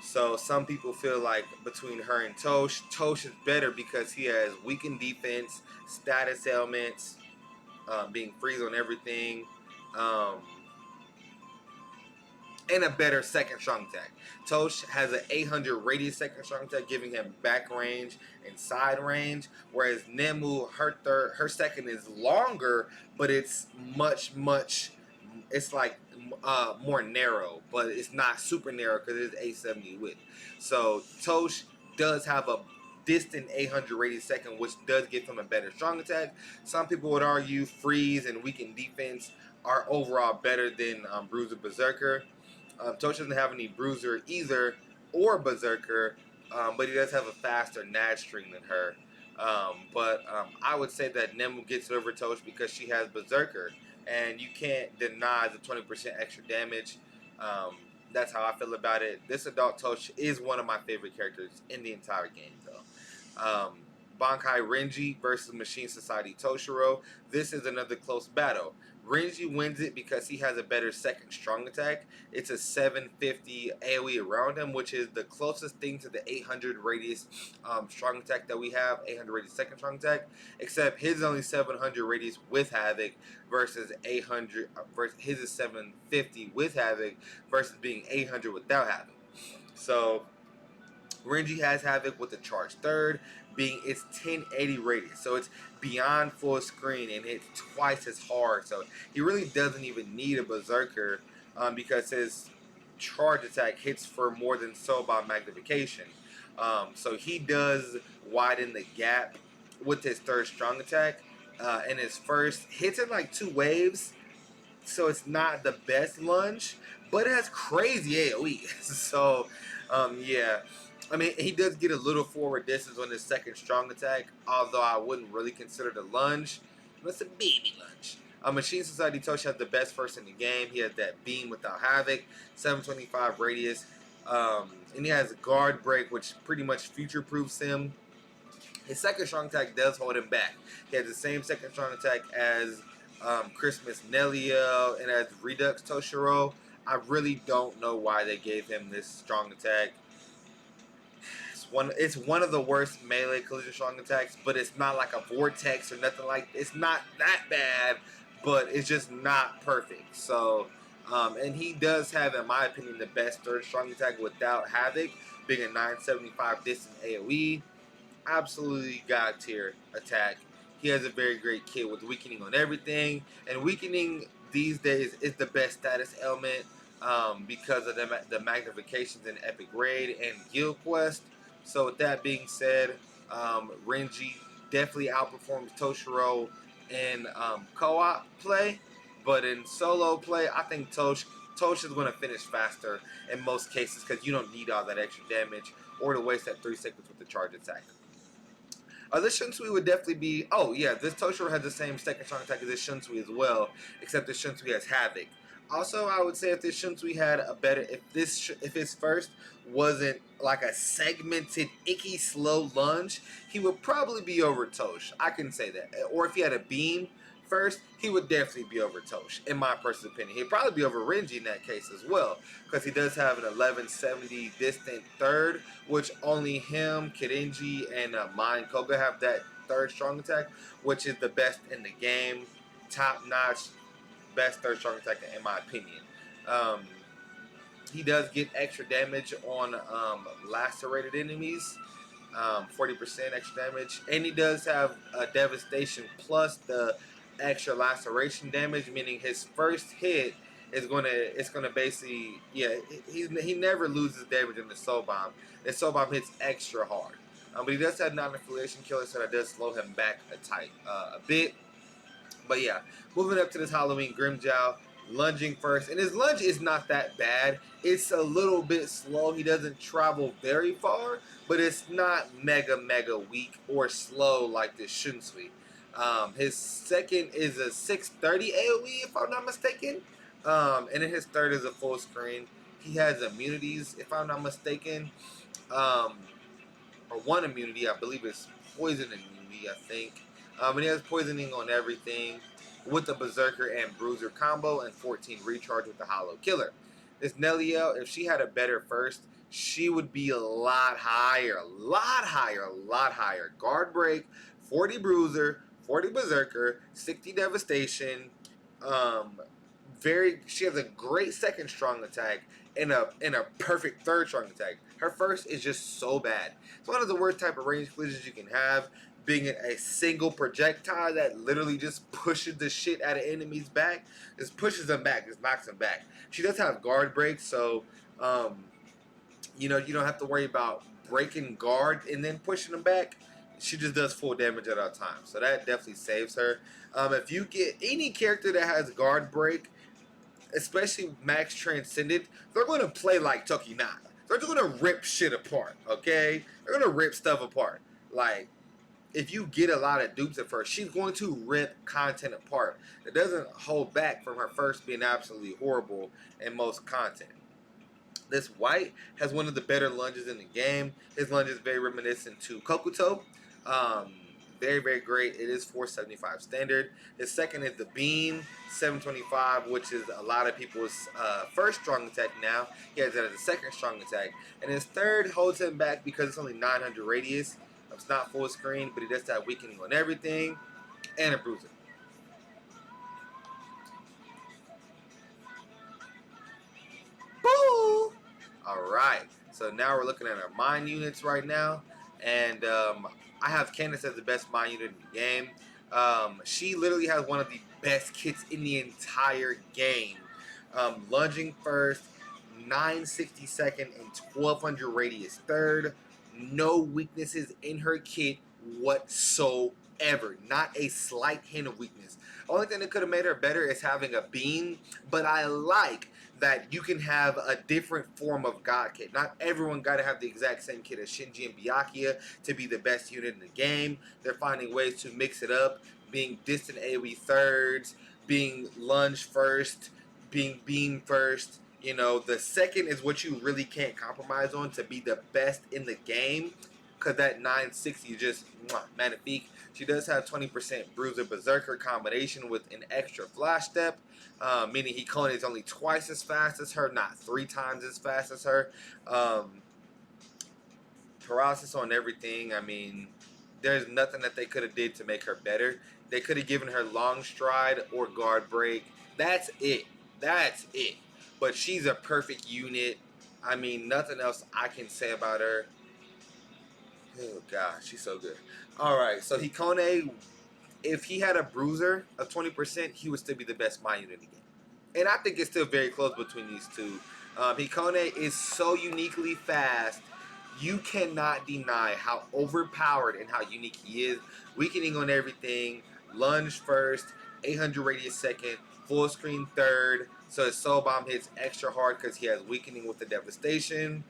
A: So some people feel like between her and Tosh is better because he has weakened defense, status ailments, being freeze on everything, and a better second strong attack. Tosh has an 800 radius second strong attack, giving him back range and side range, whereas Nemu, her second is longer, but it's much, it's like more narrow, but it's not super narrow because it's 870 width. So Tosh does have a distant 800 radius second, which does give him a better strong attack. Some people would argue freeze and weakened defense are overall better than Bruiser Berserker. Tosh doesn't have any Bruiser either or Berserker, but he does have a faster Nad string than her. But I would say that Nemu gets over Tosh because she has Berserker, and you can't deny the 20% extra damage. That's how I feel about it. This adult Tosh is one of my favorite characters in the entire game, though. Bankai Renji versus Machine Society Toshiro. This is another close battle. Renji wins it because he has a better second strong attack. It's a 750 AoE around him, which is the closest thing to the 800 radius strong attack that we have, 800 radius second strong attack, except his is only 700 radius with Havoc versus 800, versus his is 750 with Havoc versus being 800 without Havoc. So Renji has Havoc with the charge third, being its 1080 radius. So it's beyond full screen and hits twice as hard. So he really doesn't even need a Berserker because his charge attack hits for more than Soul Bomb magnification. So he does widen the gap with his third strong attack. And his first hits in like 2 waves. So it's not the best lunge, but it has crazy AoE. So, yeah. I mean, he does get a little forward distance on his second strong attack, although I wouldn't really consider the lunge. That's a baby lunge. Machine Society Tosh has the best first in the game. He has that beam without havoc, 725 radius, and he has a guard break, which pretty much future proofs him. His second strong attack does hold him back. He has the same second strong attack as Christmas Nelio and as Redux Toshiro. I really don't know why they gave him this strong attack. It's one of the worst melee collision strong attacks, but it's not like a vortex or nothing like. It's not that bad, but it's just not perfect. So, and he does have, in my opinion, the best third strong attack without havoc, being a 975 distant AOE. Absolutely god tier attack. He has a very great kit with weakening on everything, and weakening these days is the best status element because of the magnifications in Epic Raid and Guild Quest. So with that being said, Renji definitely outperforms Toshiro in co-op play, but in solo play, I think Tosh is going to finish faster in most cases because you don't need all that extra damage or to waste that 3 seconds with the charge attack. This Shunsui would definitely be... Oh, yeah, this Toshiro has the same second strong attack as this Shunsui as well, except this Shunsui has Havoc. Also, I would say if this Shunsui had a better... If his first wasn't like a segmented, icky, slow lunge, he would probably be over Tosh. I can say that. Or if he had a beam first, he would definitely be over Tosh, in my personal opinion. He'd probably be over Renji in that case as well, because he does have an 1170 distant third, which only him, Kirinji, and Mine Koga have that third strong attack, which is the best in the game. Top notch, best third strong attack in my opinion. He does get extra damage on lacerated enemies. 40% extra damage, and he does have a devastation plus the extra laceration damage, meaning his first hit is gonna basically, yeah, he never loses damage in the soul bomb. The soul bomb hits extra hard, but he does have non-affiliation killer, so that does slow him back a bit. But yeah, moving up to this Halloween Grimmjow, lunging first, and his lunge is not that bad. It's a little bit slow. He doesn't travel very far, but it's not mega weak or slow like this Shunsui. His second is a 630 AoE, if I'm not mistaken, and then his third is a full screen. He has immunities, if I'm not mistaken, or one immunity. I believe it's poison immunity, I think. And he has poisoning on everything with the Berserker and Bruiser combo and 14 recharge with the Hollow Killer. This Nelliel, if she had a better first, she would be a lot higher. Guard break, 40 Bruiser, 40 Berserker, 60 Devastation. She has a great second strong attack and a perfect third strong attack. Her first is just so bad. It's one of the worst type of range collisions you can have, being a single projectile that literally just pushes the shit out of enemies back. Just pushes them back, just knocks them back. She does have guard breaks, so you don't have to worry about breaking guard and then pushing them back. She just does full damage at all times, so that definitely saves her. If you get any character that has guard break, especially Max Transcended, they're going to play like Tokinata. They're just going to rip shit apart, okay? They're going to rip stuff apart. Like, if you get a lot of dupes at first, she's going to rip content apart. It doesn't hold back from her first being absolutely horrible in most content. This White has one of the better lunges in the game. His lunge is very reminiscent to Kokuto. Very great. It is 475 standard. His second is the Beam, 725, which is a lot of people's first strong attack now. He has that as a second strong attack. And his third holds him back because it's only 900 radius. It's not full screen, but he does have weakening on everything and a bruiser. Boo! Alright, so now we're looking at our mine units right now. And I have Candace as the best mine unit in the game. She literally has one of the best kits in the entire game. Lunging first, 960 second, and 1200 radius third. No weaknesses in her kit whatsoever. ever. Not a slight hint of weakness. Only thing that could have made her better is having a beam, but I like that you can have a different form of God kit. Not everyone got to have the exact same kit as Shinji and Byakuya to be the best unit in the game. They're finding ways to mix it up, being distant AoE thirds, being lunge first, being beam first. You know, the second is what you really can't compromise on to be the best in the game, because that 960 just magnifique. She does have 20% Bruiser Berserker combination with an extra flash step, meaning Hikone is only twice as fast as her, not 3 times as fast as her. Paralysis on everything. I mean, there's nothing that they could have did to make her better. They could have given her long stride or guard break. That's it. That's it. But she's a perfect unit. I mean, nothing else I can say about her. Oh gosh, she's so good. All right, so Hikone, if he had a bruiser of 20%, he would still be the best mind unit in the game. And I think it's still very close between these two. Hikone is so uniquely fast. You cannot deny how overpowered and how unique he is. Weakening on everything, lunge first, 800 radius second, full screen third. So his soul bomb hits extra hard because he has weakening with the devastation.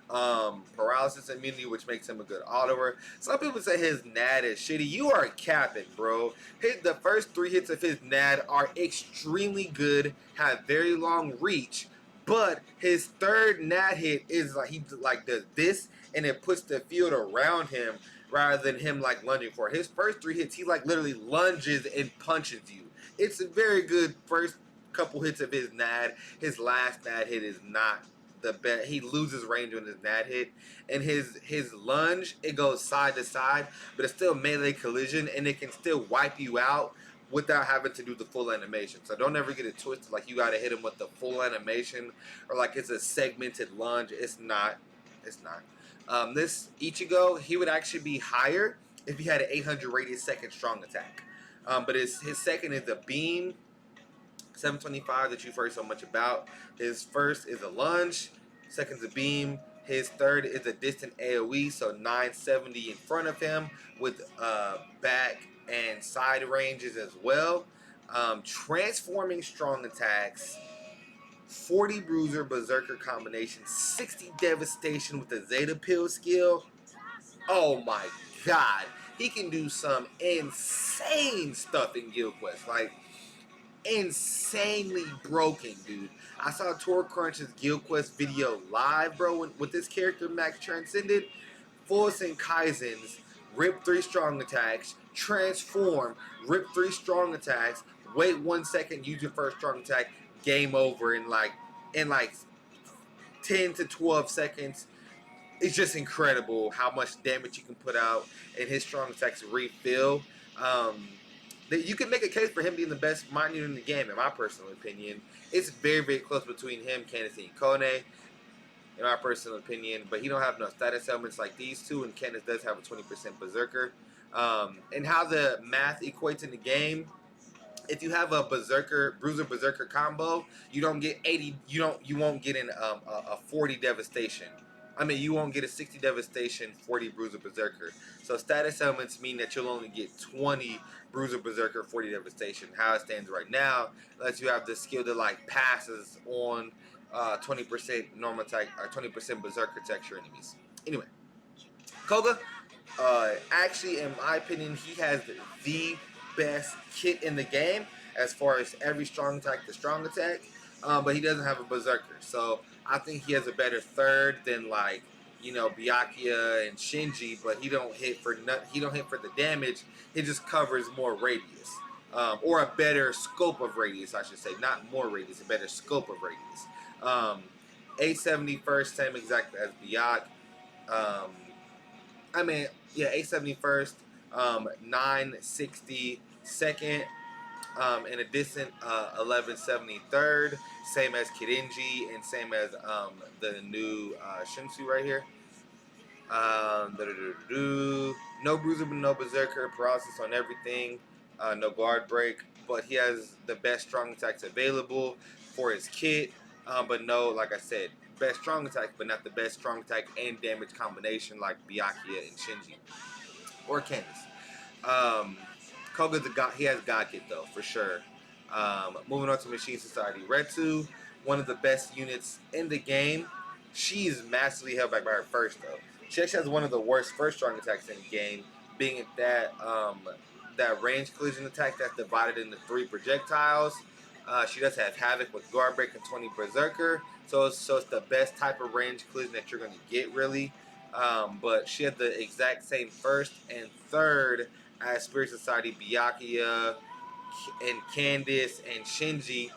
A: Paralysis immunity, which makes him a good autoer. Some people say his NAD is shitty. You are capping, bro. The first 3 hits of his NAD are extremely good, have very long reach, but his third NAD hit is like he does this, and it puts the field around him rather than him like lunging for it. His first 3 hits, he like literally lunges and punches you. It's a very good first couple hits of his NAD. His last NAD hit is not the best. He loses range on his NAD hit, and his lunge, it goes side to side, but it's still melee collision, and it can still wipe you out without having to do the full animation. So don't ever get it twisted like you gotta hit him with the full animation or like it's a segmented lunge. It's not. It's not. This Ichigo, he would actually be higher if he had an 800 radius second strong attack. But his second is a beam, 725 that you've heard so much about. His first is a lunge, second's a beam. His third is a distant AoE, so 970 in front of him with back and side ranges as well. Transforming strong attacks, 40 bruiser berserker combination, 60 devastation with the Zeta Pill skill. Oh my god, he can do some insane stuff in Guild Quest. Like, insanely broken, dude. I saw Tor Crunch's Guild Quest video live, bro, with this character Max Transcended. Full Send Kaizen's, rip 3 strong attacks, transform, rip 3 strong attacks, wait 1 second, use your first strong attack, game over in like 10 to 12 seconds. It's just incredible how much damage you can put out, and his strong attacks refill. You can make a case for him being the best mind unit in the game, in my personal opinion. It's very, very close between him, Candace, and Kone, in my personal opinion. But he don't have no status elements like these two, and Candace does have a 20% Berserker. And how the math equates in the game, if you have a Bruiser Berserker combo, you don't get 80. You won't get a 40 devastation. I mean, you won't get a 60 devastation, 40 Bruiser Berserker. So status elements mean that you'll only get 20 Bruiser Berserker, 40 devastation. How it stands right now lets you have the skill that like passes on 20% normal attack or 20% Berserker texture enemies. Anyway, Koba, actually, in my opinion, he has the best kit in the game as far as every strong attack to strong attack, but he doesn't have a Berserker. So I think he has a better third than like, you know, Byakuya and Shinji, but he don't hit for the damage. He just covers more radius, or a better scope of radius, I should say, not more radius, a better scope of radius. 870 first, same exact as Byakuya. I mean, yeah, 870 first, 960 second, and a distant 1170 third, same as Kirinji and same as the new Shinsu right here. No bruiser but no berserker, paralysis on everything, no guard break, but he has the best strong attacks available for his kit, but no, like I said, best strong attack, but not the best strong attack and damage combination like Byakuya and Shinji or Candace. Koga's he has God Kit though, for sure. Moving on to Machine Society. Retsu, one of the best units in the game. She's massively held back by her first though. She actually has one of the worst first strong attacks in the game, being that range collision attack that's divided into 3 projectiles. She does have Havoc with Guard Break and 20 Berserker, so it's the best type of range collision that you're going to get really. But she had the exact same first and third as Spirit Society, Byakuya, and Candice and Shinji,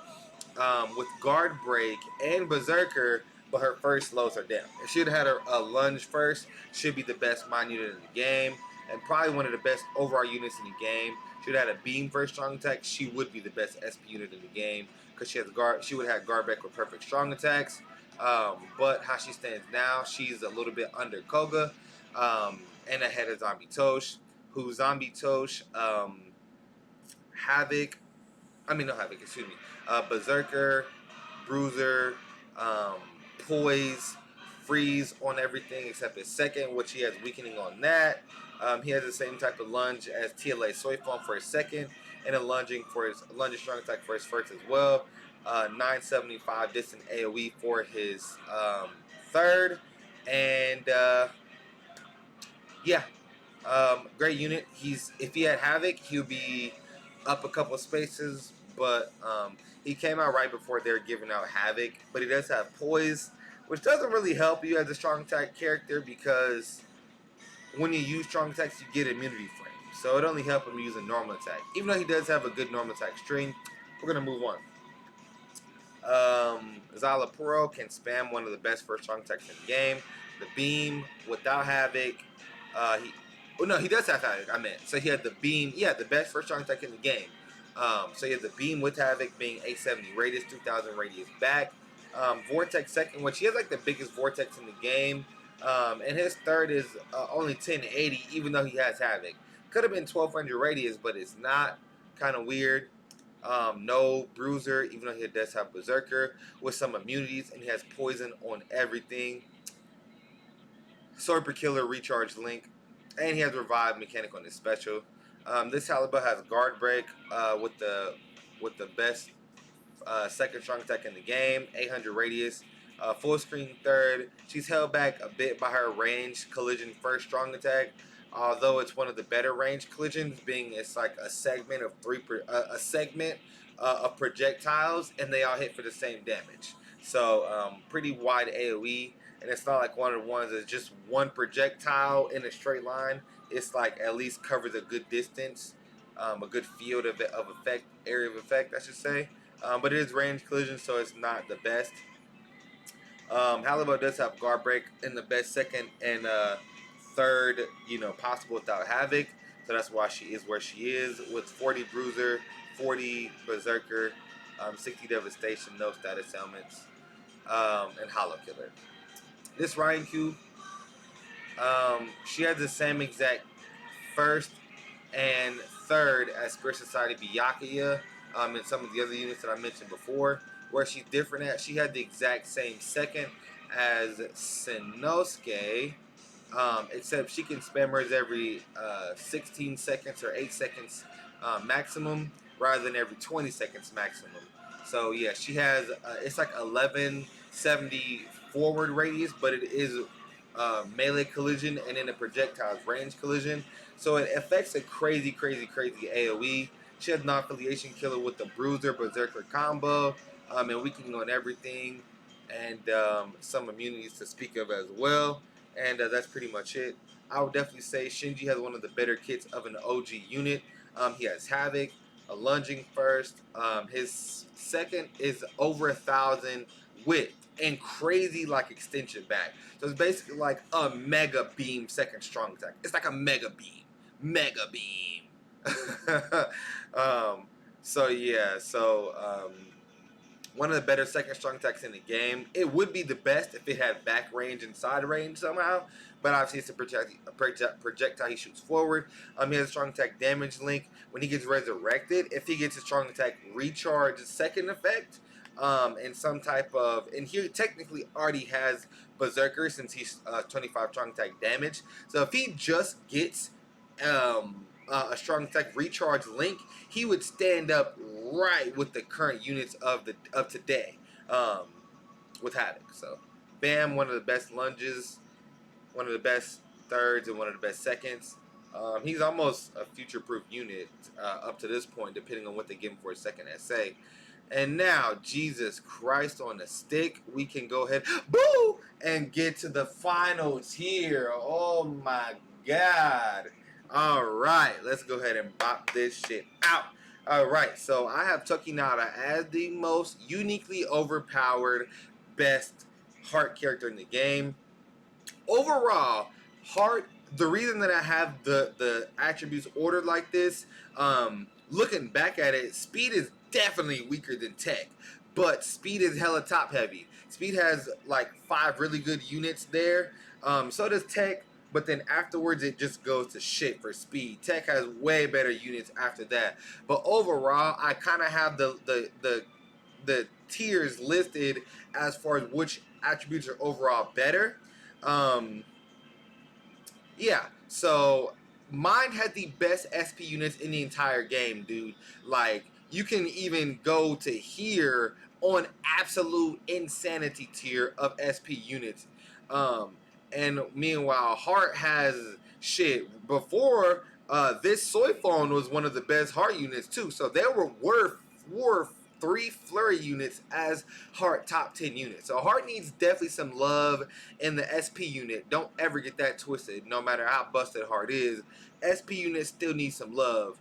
A: with Guard Break and Berserker, but her first slows her down. If she'd had a lunge first, she'd be the best mind unit in the game, and probably one of the best overall units in the game. She'd had a beam first strong attack, she would be the best SP unit in the game, because she would have had Guard Break with perfect strong attacks. But how she stands now, she's a little bit under Koga, and ahead of Zombie Tosh, who Zombie Tosh, Havoc, no Havoc, excuse me, Berserker, Bruiser, um, Poise, Freeze on everything except his second, which he has weakening on that. He has the same type of lunge as TLA Soifon for his second, and a lunging strong attack for his first as well. 975 distant AoE for his third, and yeah, great unit. If he had Havoc, he would be up a couple spaces, but he came out right before they're giving out Havoc. But he does have Poise, which doesn't really help you as a strong attack character, because when you use strong attacks, you get immunity frame. So it only helps him use a normal attack. Even though he does have a good normal attack string, we're gonna move on. Zalapuro can spam one of the best first strong attacks in the game. The beam without Havoc. He does have Havoc, I meant. So he had the beam, the best first strong attack in the game. So he had the beam with Havoc being 870 radius, 2000 radius back. Vortex second, which he has like the biggest Vortex in the game. And his third is only 1080, even though he has Havoc. Could have been 1200 radius, but it's not. Kind of weird. No Bruiser, even though he does have Berserker, with some immunities, and he has poison on everything. Sword per Killer Recharge Link, and he has Revive mechanic on his special. This Halibut has Guard Break with the best second strong attack in the game, 800 radius. Full screen third. She's held back a bit by her range collision first strong attack, although it's one of the better range collisions, being it's like a segment of of projectiles, and they all hit for the same damage. So pretty wide AOE, and it's not like one of the ones that's just one projectile in a straight line. It's like at least covers a good distance, a good field of effect, area of effect, I should say. But it is range collision, so it's not the best. Halibut does have Guard Break in the best second and third, possible without Havoc. So that's why she is where she is, with 40 Bruiser, 40 Berserker, 60 Devastation, no status helmets, and Hollow Killer. This Raikou, she has the same exact first and third as Spirit Society Byakuya, and some of the other units that I mentioned before. Where she's different at, she had the exact same second as Sinosuke, except she can spam hers every 16 seconds or 8 seconds maximum, rather than every 20 seconds maximum. So yeah, she has it's like 1170 forward radius, but it is melee collision and then a projectile's range collision. So it affects a crazy AoE. She has non-affiliation killer with the Bruiser Berserker combo, and weakening on everything, and some immunities to speak of as well. And that's pretty much it. I would definitely say Shinji has one of the better kits of an OG unit. He has Havoc, a lunging first. His second is over 1,000 width and crazy like extension back. So it's basically like a mega beam second strong attack. It's like a mega beam. Mega beam. So yeah, one of the better second strong attacks in the game. It would be the best if it had back range and side range somehow, but obviously it's a projectile he shoots forward. He has a strong attack damage link. When he gets resurrected, if he gets a strong attack recharge second effect, and some type of, and he technically already has Berserker since he's 25 strong attack damage. So if he just gets a strong attack recharge link, he would stand up right with the current units of today, with Havoc. So, Bam, one of the best lunges, one of the best thirds, and one of the best seconds. He's almost a future-proof unit up to this point, depending on what they give him for a second essay. And now, Jesus Christ on the stick, we can go ahead, boo, and get to the finals here. Oh my God. All right, let's go ahead and bop this shit out. All right, so I have Tokinata as the most uniquely overpowered, best heart character in the game. Overall, heart. The reason that I have the attributes ordered like this, looking back at it, speed is definitely weaker than tech, but speed is hella top heavy. Speed has like 5 really good units there. So does tech, but then afterwards it just goes to shit for speed. Tech has way better units after that. But overall, I kind of have the tiers listed as far as which attributes are overall better. Yeah, so mine had the best SP units in the entire game, dude. Like, you can even go to here on absolute insanity tier of SP units. And meanwhile, Heart has shit. Before, this Soy Phone was one of the best Heart units, too. So they were worth 3 Flurry units as Heart top 10 units. So Heart needs definitely some love in the SP unit. Don't ever get that twisted, no matter how busted Heart is. SP unit still needs some love.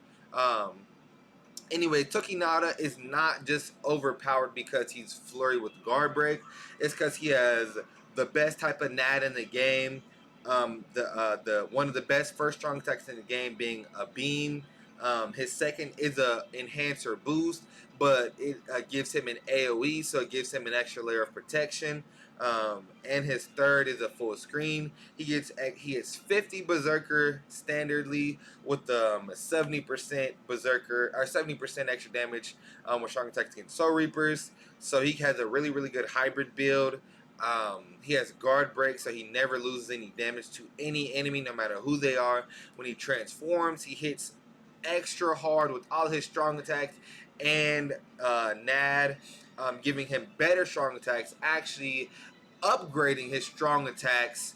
A: Anyway, Tokinata is not just overpowered because he's Flurry with guard break. It's because he has the best type of NAD in the game. The one of the best first strong attacks in the game being a beam. His second is a enhancer boost, but it gives him an AoE, so it gives him an extra layer of protection. And his third is a full screen. He gets 50 Berserker standardly with 70% Berserker or 70% extra damage with strong attacks against Soul Reapers. So he has a really good hybrid build. He has guard break, so he never loses any damage to any enemy, no matter who they are. When he transforms, he hits extra hard with all his strong attacks and NAD, giving him better strong attacks, actually upgrading his strong attacks,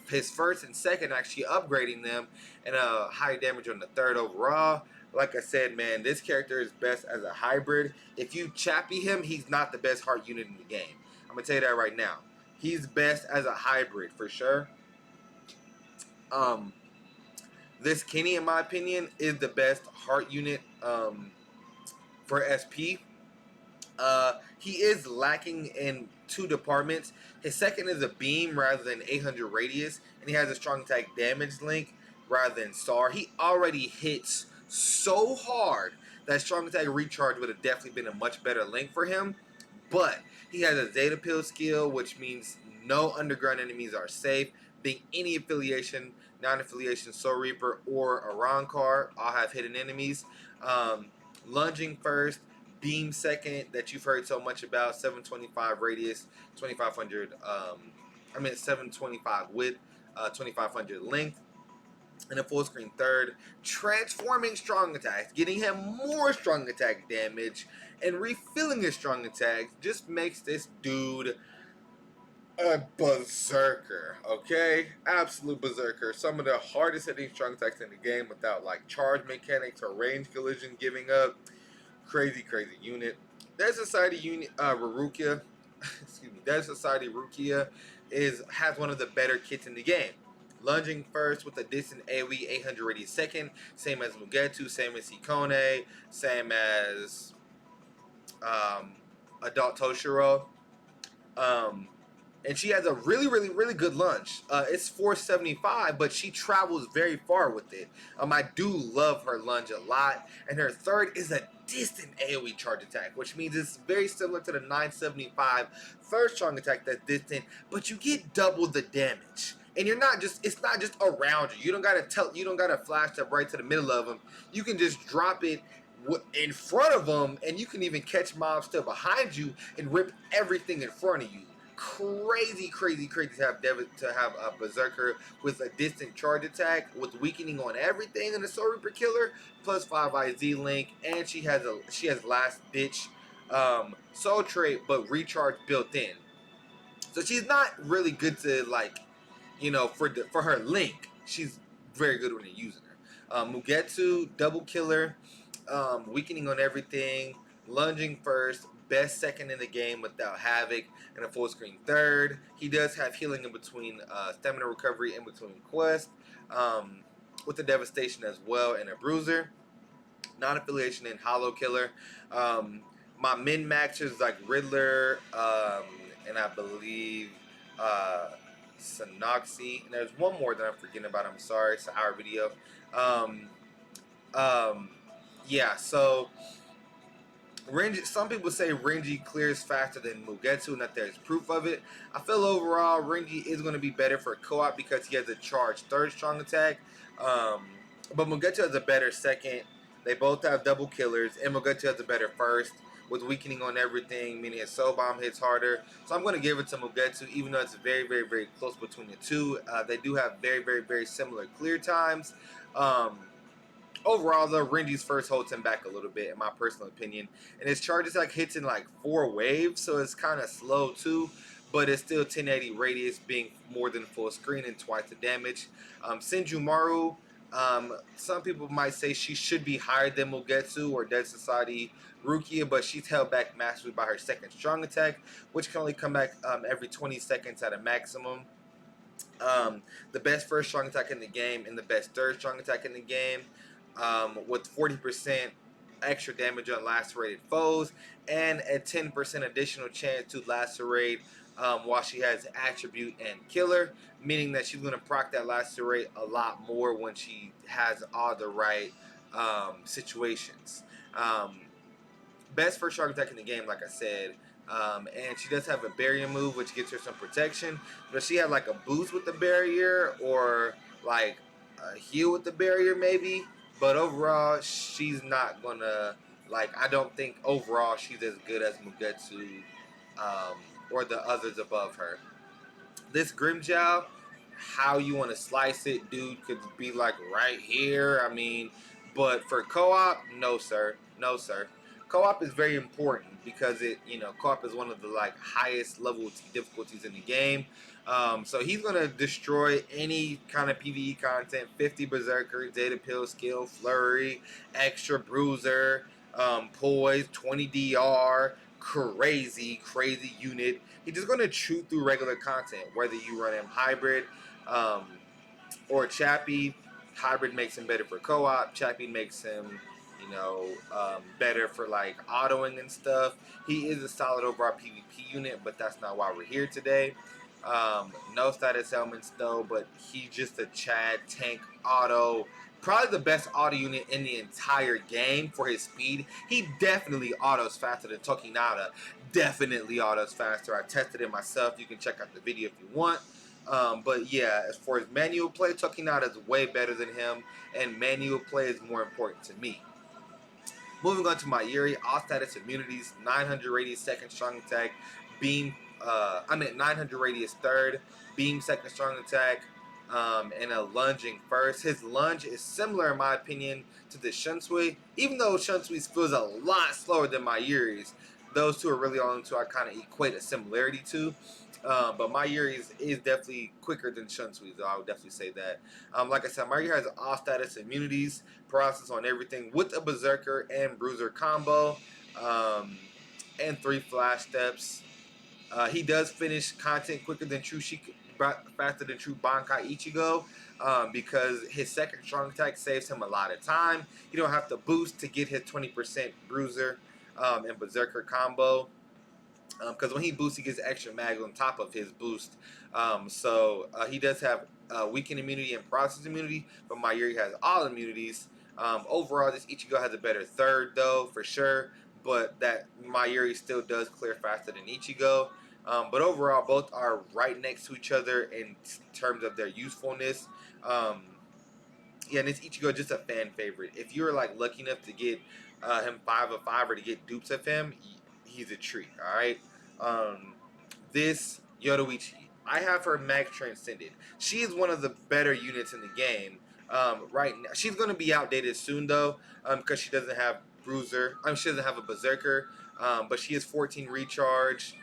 A: his first and second, actually upgrading them, and high damage on the third overall. Like I said, man, this character is best as a hybrid. If you chappy him, he's not the best heart unit in the game. I'm going to tell you that right now. He's best as a hybrid, for sure. This Kenny, in my opinion, is the best heart unit for SP. He is lacking in 2 departments. His second is a beam rather than 800 radius, and he has a strong attack damage link rather than SAR. He already hits so hard that strong attack recharge would have definitely been a much better link for him. But he has a Zeta Pill skill, which means no underground enemies are safe. Being any affiliation, non-affiliation, Soul Reaper, or a Rankar, all have hidden enemies. Lunging first, beam second, that you've heard so much about, 725 radius, 2500, 725 width, 2500 length. And a full screen third, transforming strong attacks, getting him more strong attack damage, and refilling his strong attacks just makes this dude a berserker, okay? Absolute berserker. Some of the hardest hitting strong attacks in the game without like charge mechanics or range collision giving up. Crazy unit. Dead Society unit Rukia, excuse me, Dead Society Rukia has one of the better kits in the game. Lunging first with a distant AoE 800 radius second, same as Mugetu, same as Hikone, same as Adult Toshiro. And she has a really good lunge. It's 475, but she travels very far with it. I do love her lunge a lot. And her third is a distant AoE charge attack, which means it's very similar to the 975 first strong attack that's distant, but you get double the damage. And it's not just around you. You don't gotta flash up right to the middle of them. You can just drop it in front of them, and you can even catch mobs still behind you and rip everything in front of you. crazy to have a Berserker with a distant charge attack with weakening on everything and a Soul Reaper killer plus 5 IZ link, and she has last ditch soul trait but recharge built in. So she's not really good to like, you know, for her link. She's very good when you're using her. Mugetsu double killer, weakening on everything, lunging first, best second in the game without havoc, and a full screen third. He does have healing in between stamina recovery in between quests, with the devastation as well, and a bruiser. Non-affiliation in Hollow Killer. My min-maxers like Riddler, and I believe Sanoxy. And there's one more that I'm forgetting about. I'm sorry. It's an hour video. Um, yeah, so Renji, some people say Renji clears faster than Mugetsu and that there's proof of it. I feel overall Renji is going to be better for co-op because he has a charged third strong attack. But Mugetsu has a better second. They both have double killers, and Mugetsu has a better first with weakening on everything, meaning his soul bomb hits harder. So I'm going to give it to Mugetsu, even though it's very close between the two. They do have very similar clear times. Overall, though, Renji's first holds him back a little bit, in my personal opinion. And his charge attack hits in like 4 waves, so it's kind of slow too. But it's still 1080 radius, being more than full screen and twice the damage. Senjumaru, some people might say she should be higher than Mugetsu or Dead Society Rukia, but she's held back massively by her second strong attack, which can only come back every 20 seconds at a maximum. The best first strong attack in the game and the best third strong attack in the game, with 40% extra damage on lacerated foes and a 10% additional chance to lacerate while she has attribute and killer, meaning that she's going to proc that lacerate a lot more when she has all the right situations. Best first strong attack in the game, like I said. And she does have a barrier move, which gives her some protection. But she had like a boost with the barrier or like a heal with the barrier, maybe. But overall, she's not gonna like. I don't think overall she's as good as Mugetsu or the others above her. This Grimmjow, how you want to slice it, dude, could be like right here. I mean, but for co-op, no sir, no sir. Co-op is very important because it, you know, co-op is one of the like highest level difficulties in the game. So he's gonna destroy any kind of PVE content: 50 Berserker, Data Pill, Skill, Flurry, Extra Bruiser, Poise, 20 DR, crazy unit. He's just gonna chew through regular content, whether you run him hybrid or Chappie. Hybrid makes him better for co-op. Chappie makes him, you know, better for like autoing and stuff. He is a solid overall PvP unit, but that's not why we're here today. No status elements though, but he's just a Chad tank auto. Probably the best auto unit in the entire game for his speed. He definitely autos faster than Tokinata. Definitely autos faster. I tested it myself. You can check out the video if you want. But yeah, as far as manual play, Tokinata is way better than him, and manual play is more important to me. Moving on to my Yuri, all status immunities, 900 radius second strong attack, beam, 900 radius third, beam second strong attack, and a lunging first. His lunge is similar, in my opinion, to the Shunsui, even though Shunsui's feels a lot slower than my Yuri's. Those two are really the only two I kind of equate a similarity to. But my Yuri's is definitely quicker than Shunsui's, though I would definitely say that. Like I said, my Yuri has all status immunities, process on everything with a Berserker and Bruiser combo, and 3 flash steps. He does finish content quicker than faster than true Bankai Ichigo, because his second strong attack saves him a lot of time. He don't have to boost to get his 20% Bruiser and Berserker combo. Because when he boosts, he gets extra mag on top of his boost. So he does have weakened immunity and process immunity, but Mayuri has all immunities. Overall, this Ichigo has a better third, though, for sure. But that Mayuri still does clear faster than Ichigo. But overall, both are right next to each other in terms of their usefulness. Yeah, and this Ichigo just a fan favorite. If you're like lucky enough to get him 5 of 5 or to get dupes of him, he's a treat. All right. This Yoruichi. I have her Max Transcended. She is one of the better units in the game. Right now, she's going to be outdated soon though, because she doesn't have Bruiser. She doesn't have a Berserker, but she is 14 recharge.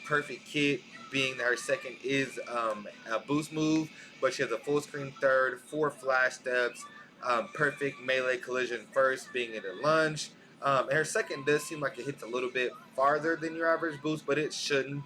A: Perfect kit, being that her second is a boost move, but she has a full screen third, 4 flash steps, perfect melee collision first, being at a lunge. And her second does seem like it hits a little bit farther than your average boost, but it shouldn't.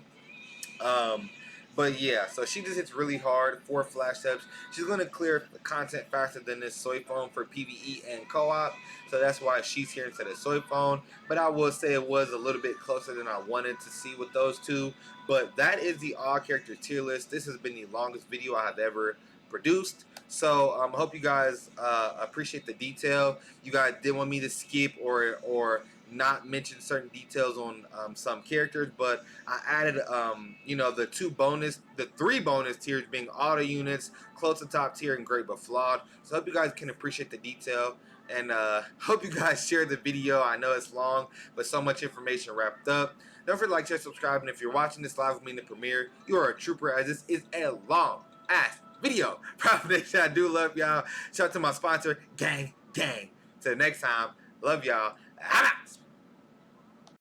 A: Um, but yeah, so she just hits really hard, 4 flash steps. She's going to clear the content faster than this Soy Phone for PVE and co-op. So that's why she's here instead of Soy Phone. But I will say it was a little bit closer than I wanted to see with those two. But that is the all character tier list. This has been the longest video I have ever produced. So I hope you guys appreciate the detail. You guys did want me to skip or not mention certain details on some characters, but I added you know, the 3 bonus tiers being auto units, close to top tier, and great but flawed. So I hope you guys can appreciate the detail, and hope you guys share the video. I know it's long, but so much information wrapped up. Don't forget to like, share, subscribe, and if you're watching this live with me in the premiere, you are a trooper, as this is a long ass video. Proud I do love y'all. Shout out to my sponsor, Gang. Till next time, love y'all.